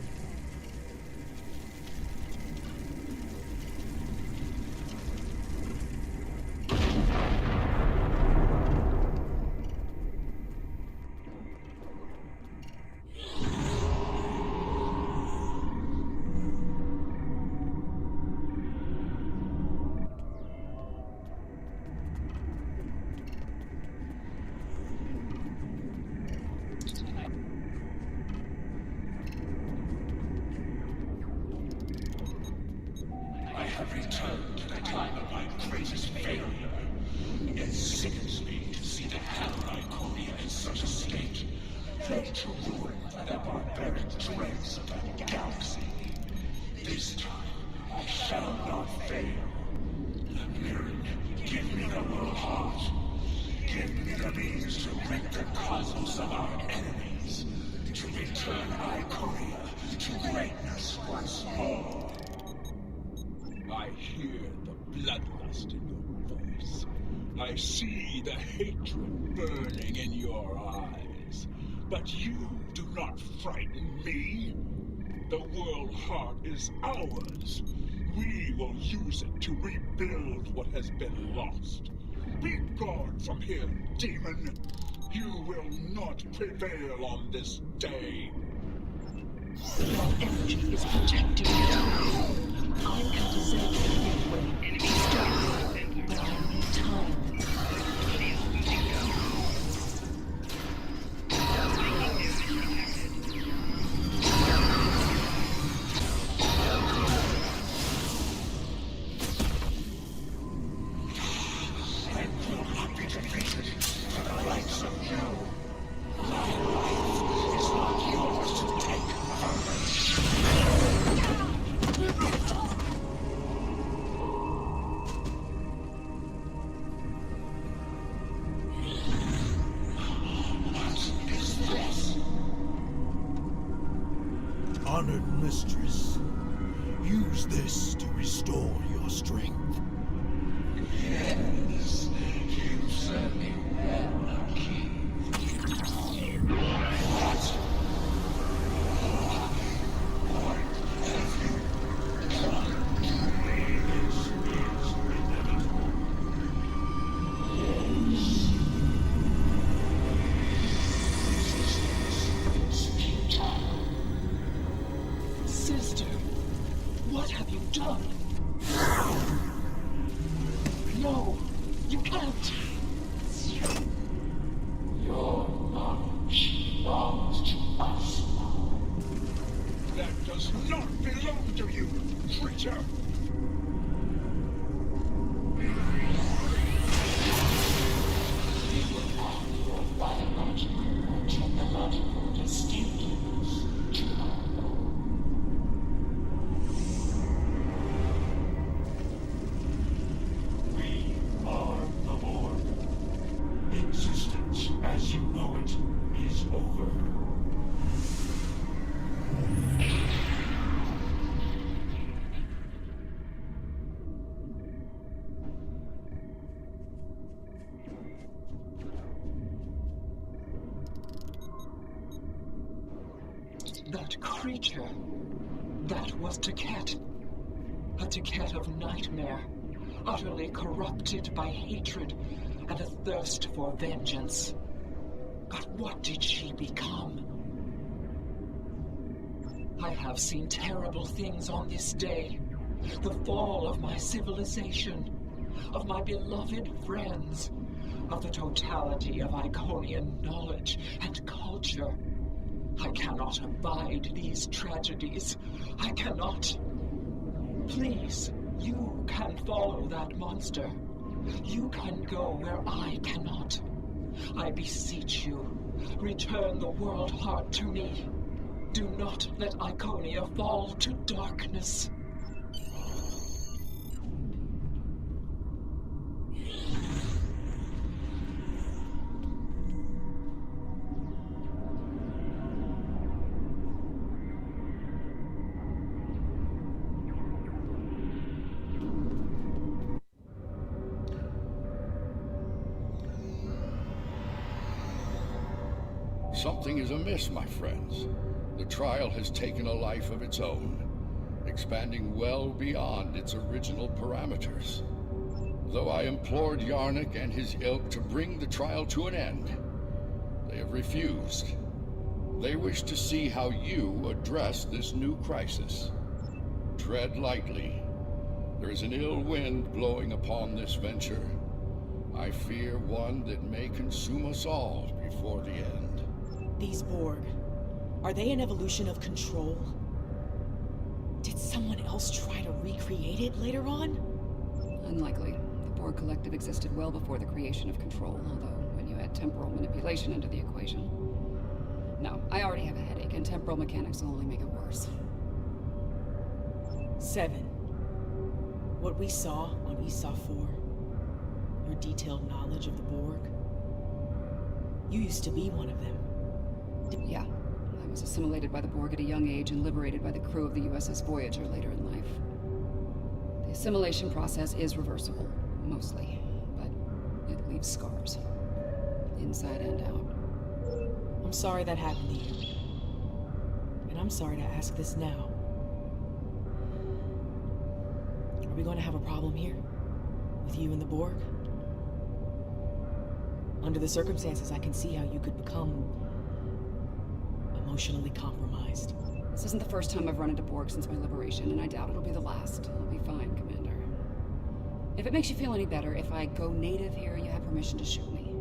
I hear the bloodlust in your voice. I see the hatred burning in your eyes. But you do not frighten me. The World Heart is ours. We will use it to rebuild what has been lost. Be gone from here, demon. You will not prevail on this day. Your energy is protecting you. I can disable the gateway. Stop. But I need time. Honored mistress, use this to restore your strength. Yes, you serve me well, King. What have you done to me? This is inevitable. Sister, what have you done? No, you can't. Your knowledge belongs to us. That does not belong to you, creature! We will add your biological or technological distinctiveness to our own. We are the Borg. Existence as you know it is over. That creature, that was Taket. A Taket of nightmare, utterly corrupted by hatred and a thirst for vengeance. But what did she become? I have seen terrible things on this day. The fall of my civilization, of my beloved friends, of the totality of Iconian knowledge and culture. I cannot abide these tragedies. I cannot. Please, you can follow that monster. You can go where I cannot. I beseech you, return the World Heart to me. Do not let Iconia fall to darkness. Something is amiss, my friends. The trial has taken a life of its own, expanding well beyond its original parameters. Though I implored Yarnik and his ilk to bring the trial to an end, they have refused. They wish to see how you address this new crisis. Tread lightly. There is an ill wind blowing upon this venture. I fear one that may consume us all before the end. These Borg, are they an evolution of Control? Did someone else try to recreate it later on? Unlikely. The Borg Collective existed well before the creation of Control, although when you add temporal manipulation into the equation... No, I already have a headache, and temporal mechanics will only make it worse. 7. What we saw on Esau 4, your detailed knowledge of the Borg, you used to be one of them. Yeah. I was assimilated by the Borg at a young age and liberated by the crew of the USS Voyager later in life. The assimilation process is reversible, mostly, but it leaves scars. Inside and out. I'm sorry that happened to you. And I'm sorry to ask this now. Are we going to have a problem here? With you and the Borg? Under the circumstances, I can see how you could become emotionally compromised. This isn't the first time I've run into Borg since my liberation, and I doubt it'll be the last. I'll be fine, Commander. If it makes you feel any better, if I go native here, you have permission to shoot me.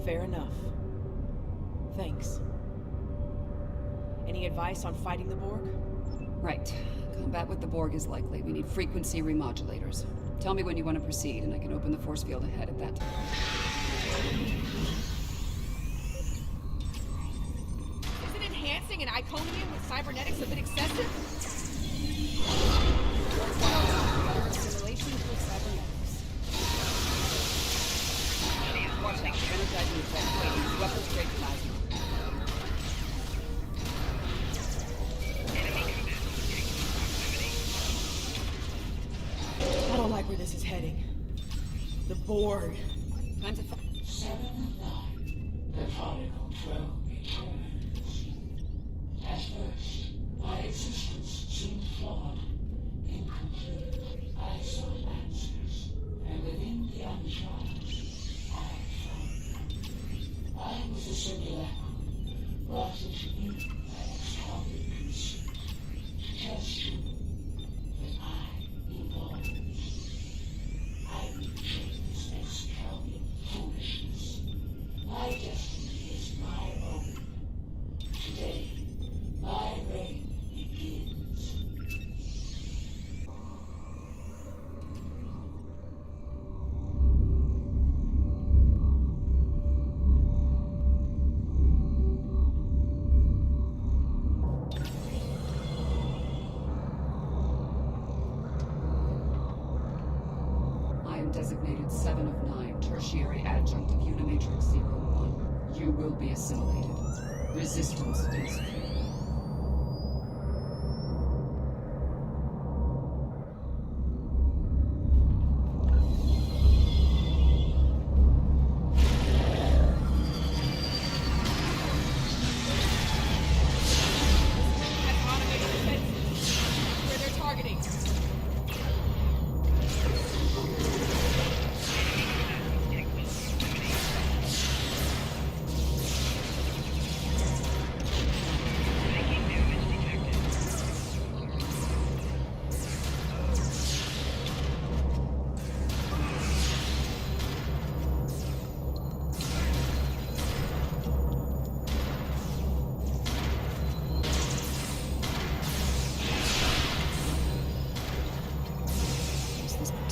Fair enough. Thanks. Any advice on fighting the Borg? Right. Combat with the Borg is likely. We need frequency remodulators. Tell me when you want to proceed, and I can open the force field ahead at that time. Isn't enhancing an Iconium with cybernetics a bit excessive? Simulation with cybernetics. Watch out. Energizing effect. Waiting. Weapons grade plasma. I don't like where this is heading. The Borg. Time to... 7 and 9. The Chronicle 12 returns. At first, my existence seemed flawed, incomplete. I sought answers, and within the uncharted, I found them. I was a simulacrum, brought into you by a strongly conceived, to test you that I evolved. I reject this Excalian foolishness. My destiny is my own. Today, my reign begins. I am designated 7 of 9, tertiary adjunct of Unimatrix 01. You will be assimilated. Resistance is free. Has automated defenses. Where they're targeting.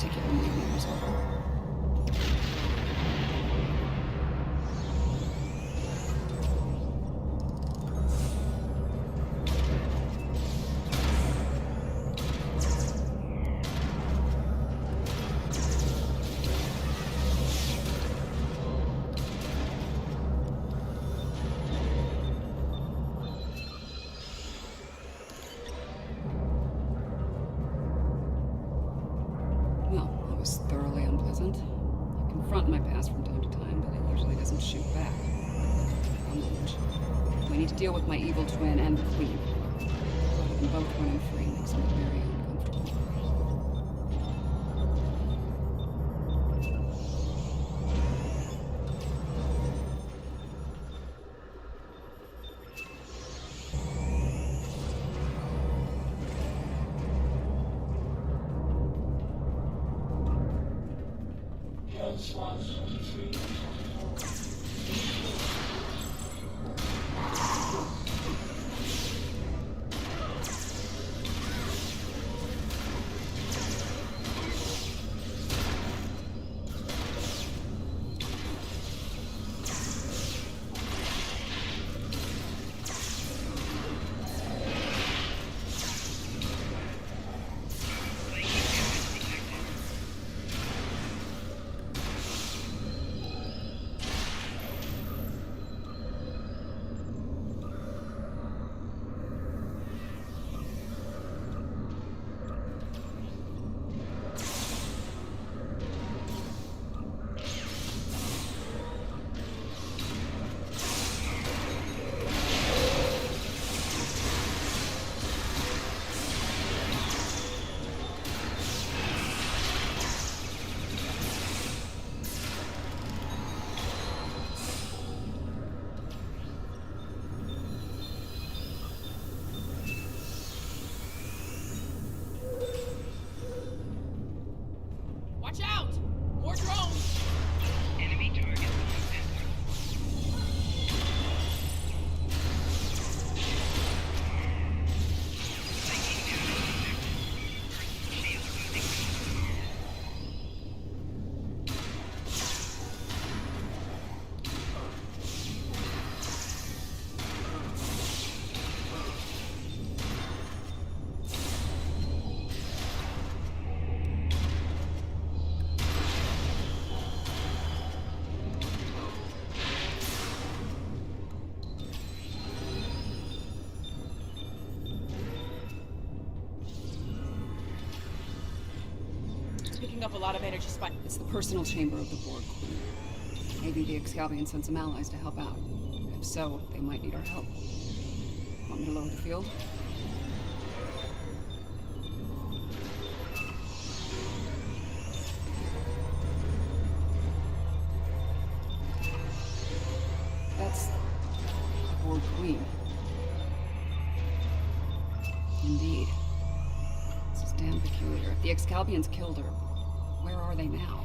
particular nightmares over. Well, that was thoroughly unpleasant. I confront my past from time to time, but it usually doesn't shoot back. How much? We need to deal with my evil twin and the Queen. Having them both running free makes me very uncomfortable. Watch out! More drones! Enemy target. Picking up a lot of energy spike. It's the personal chamber of the Borg Queen. Maybe the Excalbians sent some allies to help out. If so, they might need our help. Want me to lower the field? That's the Borg Queen. Indeed. This is damn peculiar. If the Excalbians killed her, where are they now?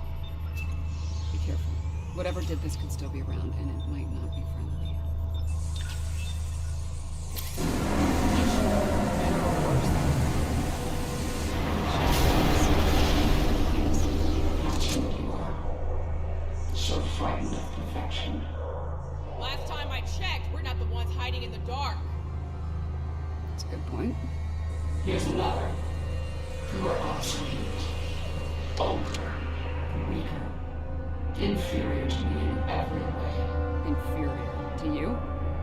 Be careful. Whatever did this could still be around, and it might not be friendly. So frightened of perfection. Last time I checked, we're not the ones hiding in the dark. That's a good point. Here's another. You are obsolete. Older. Weaker. Inferior to me in every way. Inferior to you?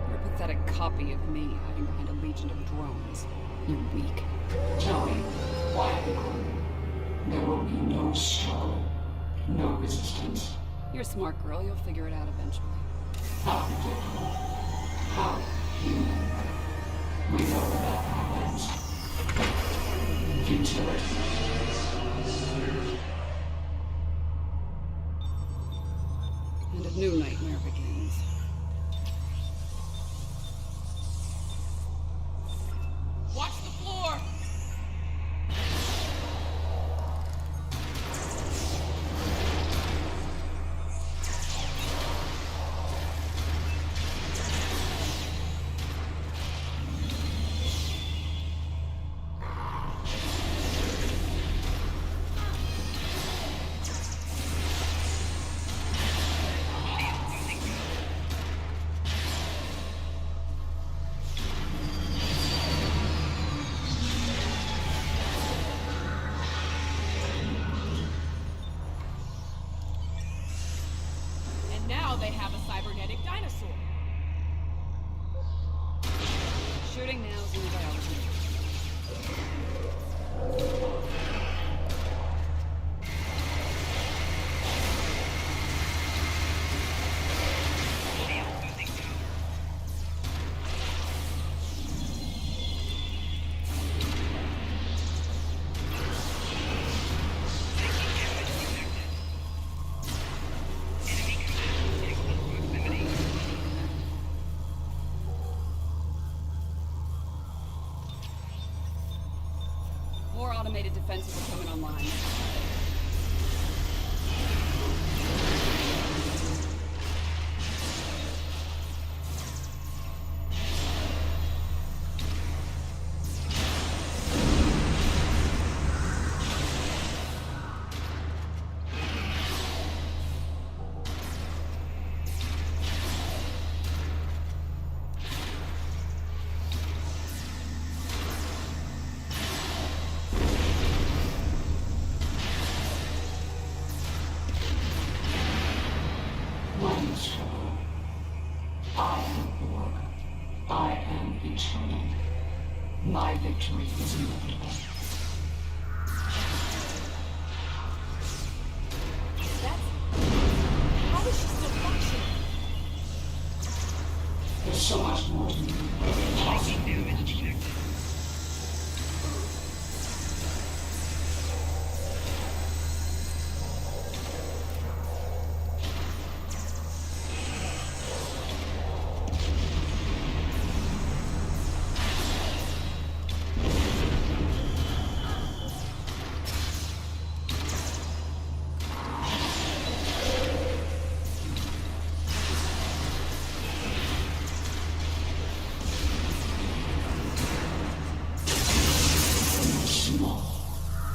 You're a pathetic copy of me hiding behind a legion of drones. You're weak. Tell me, why they There will be no struggle. No resistance. You're a smart girl. You'll figure it out eventually. How predictable. How human. We know what that happens. Futility. And a new nightmare begins. Watch the floor! they have a cybernetic dinosaur. Shooting now is in biology. More automated defenses are coming online. My victory is inevitable. How is she still functioning? There's so much more to do.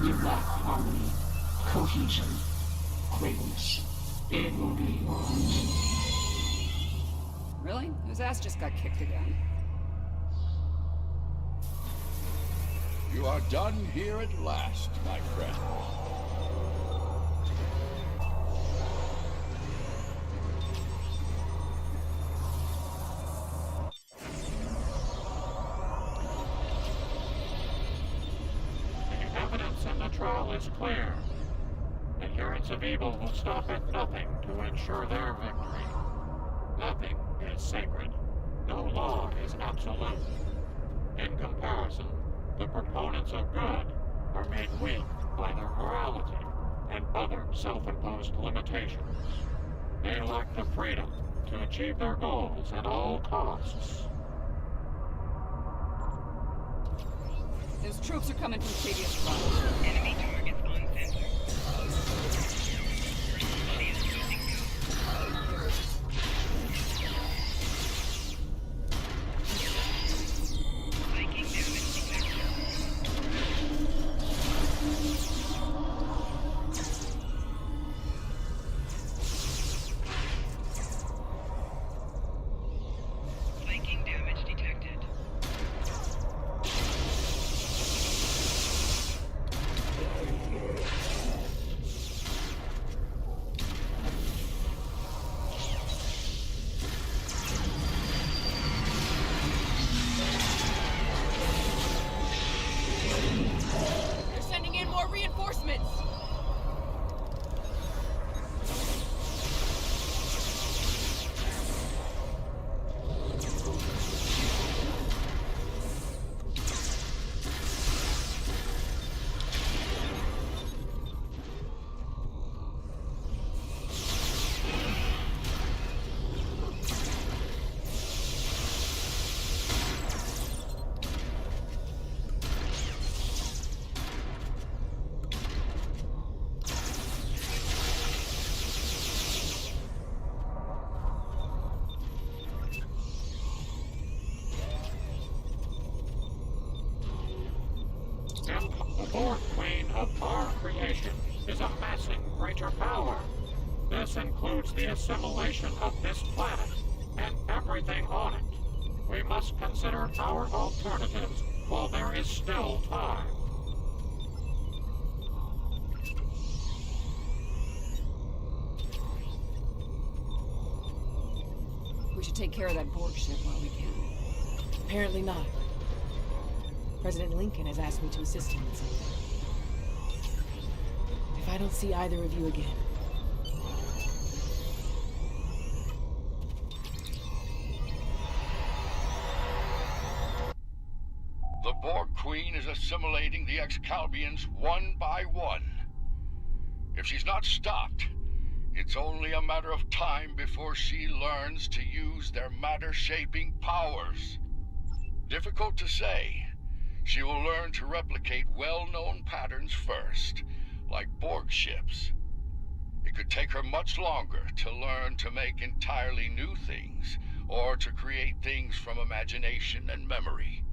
You lack harmony, cohesion, greatness. It will be yours. Really? Whose ass just got kicked again? You are done here at last, my friend. The trial is clear. Adherents of evil will stop at nothing to ensure their victory. Nothing is sacred. No law is absolute. In comparison, the proponents of good are made weak by their morality and other self-imposed limitations. They lack the freedom to achieve their goals at all costs. Those troops are coming from previous fronts. Enemy targets uncensored. Taking damage detected. Flanking damage detected. They're sending in more reinforcements! The fourth queen of our creation is amassing greater power. This includes the assimilation of this planet and everything on it. We must consider our alternatives while there is still time. We should take care of that Borg ship while we can. Apparently not. President Lincoln has asked me to assist him with something. If I don't see either of you again, The Borg Queen is assimilating the Excalbians one by one. If she's not stopped, it's only a matter of time before she learns to use their matter-shaping powers. Difficult to say. She will learn to replicate well-known patterns first, like Borg ships. It could take her much longer to learn to make entirely new things, or to create things from imagination and memory.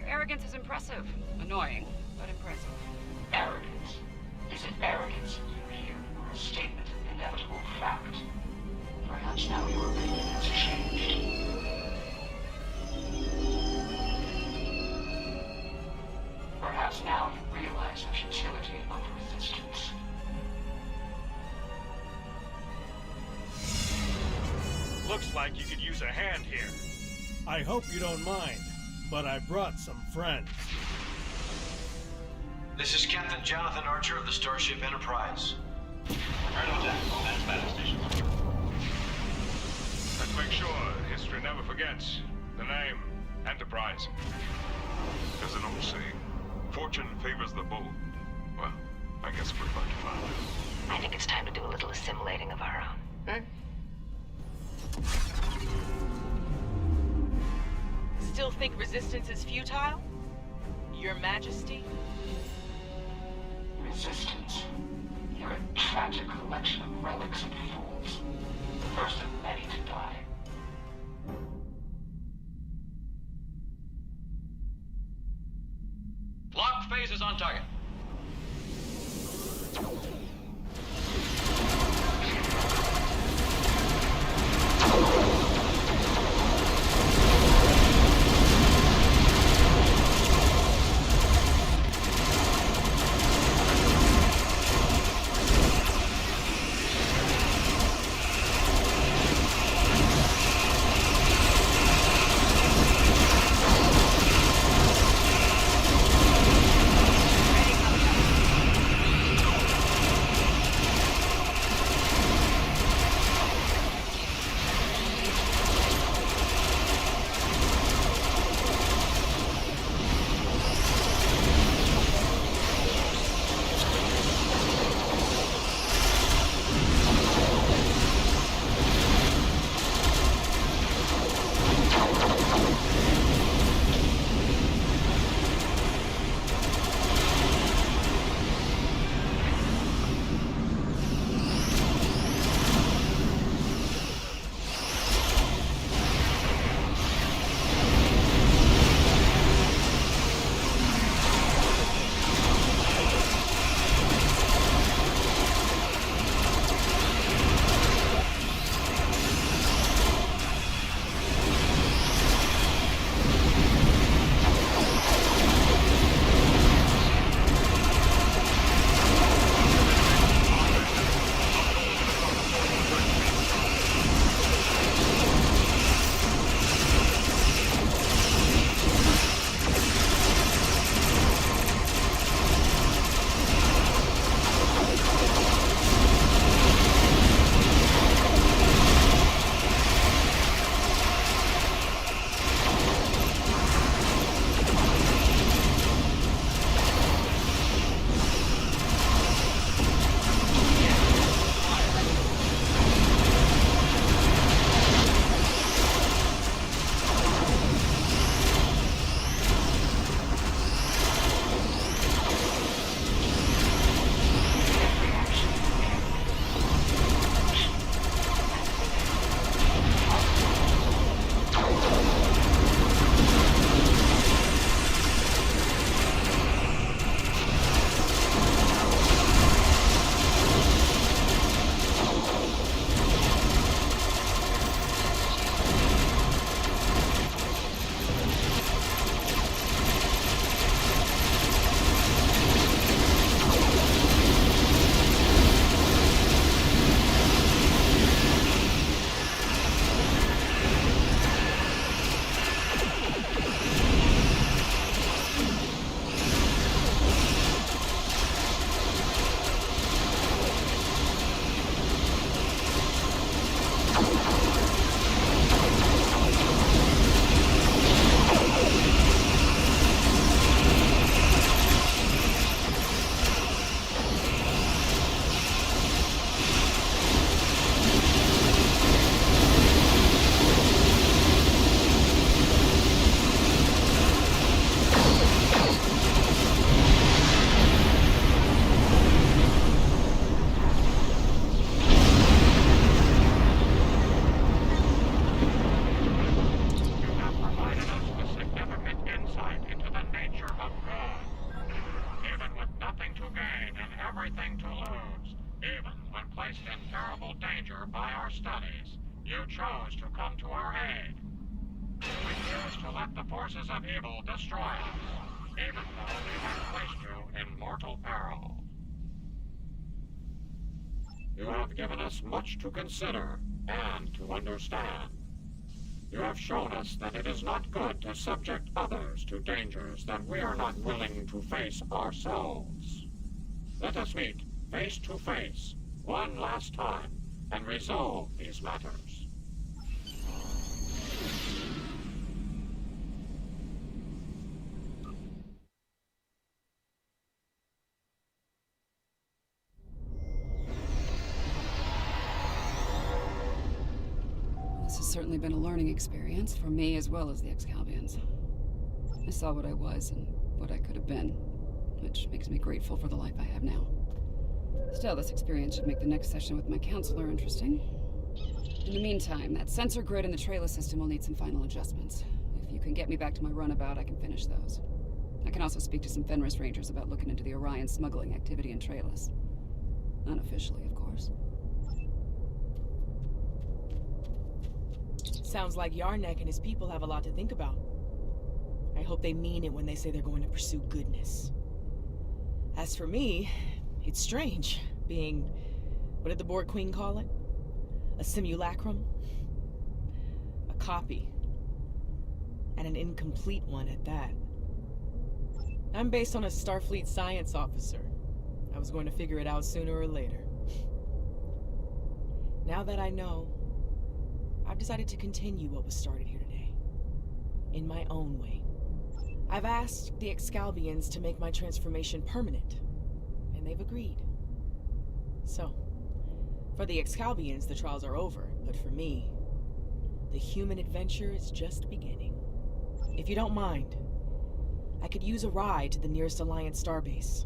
Arrogance is impressive. Annoying, but impressive. Arrogance? Is it arrogance you hear, or a statement of inevitable fact? Perhaps now your opinion has changed. Perhaps now you realize the futility of resistance. Looks like you could use a hand here. I hope you don't mind, but I brought some friends. This is Captain Jonathan Archer of the Starship Enterprise. Right on deck. That's battle station. Let's make sure history never forgets the name Enterprise. There's an old saying, fortune favors the bold. Well, I guess we're about to find out. I think it's time to do a little assimilating of our own. Still think resistance is futile? Your Majesty? Resistance? You're a tragic collection of relics and fools. The first of many to die. Locked phases on target. placed in terrible danger by our studies, you chose to come to our aid. We choose to let the forces of evil destroy us, even though they have placed you in mortal peril. You have given us much to consider and to understand. You have shown us that it is not good to subject others to dangers that we are not willing to face ourselves. Let us meet face to face one last time and resolve these matters. This has certainly been a learning experience for me as well as the Excalbians. I saw what I was and what I could have been, which makes me grateful for the life I have now. Still, this experience should make the next session with my counselor interesting. In the meantime, that sensor grid in the Traylus system will need some final adjustments. If you can get me back to my runabout, I can finish those. I can also speak to some Fenris Rangers about looking into the Orion smuggling activity in Traylus. Unofficially, of course. Sounds like Yarnek and his people have a lot to think about. I hope they mean it when they say they're going to pursue goodness. As for me, it's strange, being... what did the Borg Queen call it? A simulacrum? A copy. And an incomplete one at that. I'm based on a Starfleet science officer. I was going to figure it out sooner or later. Now that I know, I've decided to continue what was started here today. In my own way. I've asked the Excalbians to make my transformation permanent, and they've agreed. So, for the Excalbians, the trials are over, but for me, the human adventure is just beginning. If you don't mind, I could use a ride to the nearest Alliance starbase.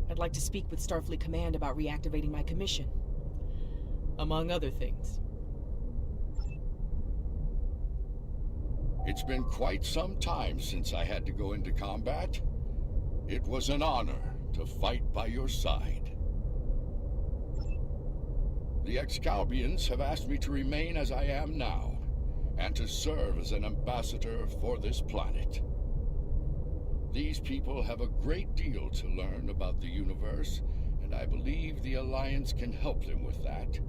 I'd like to speak with Starfleet Command about reactivating my commission. Among other things. It's been quite some time since I had to go into combat. It was an honor to fight by your side. The Excalbians have asked me to remain as I am now, and to serve as an ambassador for this planet. These people have a great deal to learn about the universe, and I believe the Alliance can help them with that.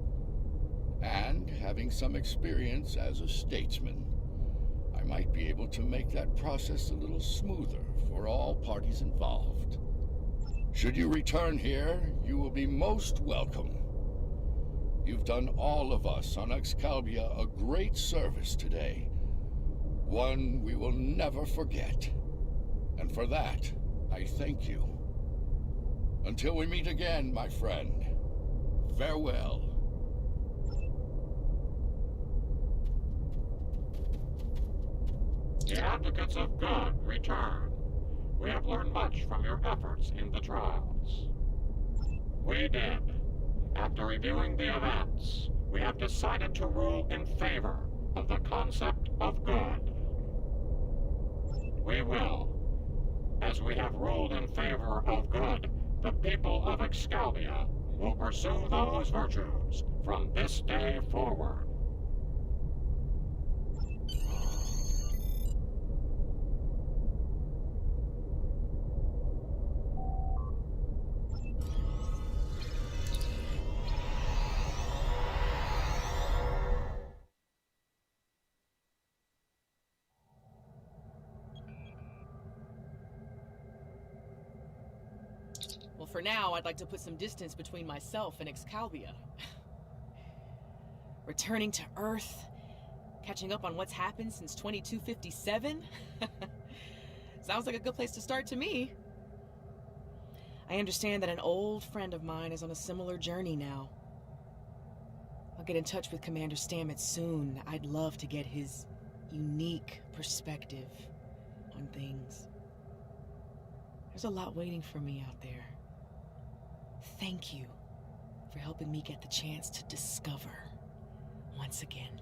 And having some experience as a statesman, I might be able to make that process a little smoother for all parties involved. Should you return here, you will be most welcome. You've done all of us on Excalbia a great service today. One we will never forget. And for that, I thank you. Until we meet again, my friend. Farewell. The advocates of good return. We have learned much from your efforts in the trials. We did. After reviewing the events, we have decided to rule in favor of the concept of good. We will. As we have ruled in favor of good, the people of Excalbia will pursue those virtues from this day forward. Well, for now, I'd like to put some distance between myself and Excalbia. Returning to Earth, catching up on what's happened since 2257? Sounds like a good place to start to me. I understand that an old friend of mine is on a similar journey now. I'll get in touch with Commander Stamets soon. I'd love to get his unique perspective on things. There's a lot waiting for me out there. Thank you for helping me get the chance to discover once again.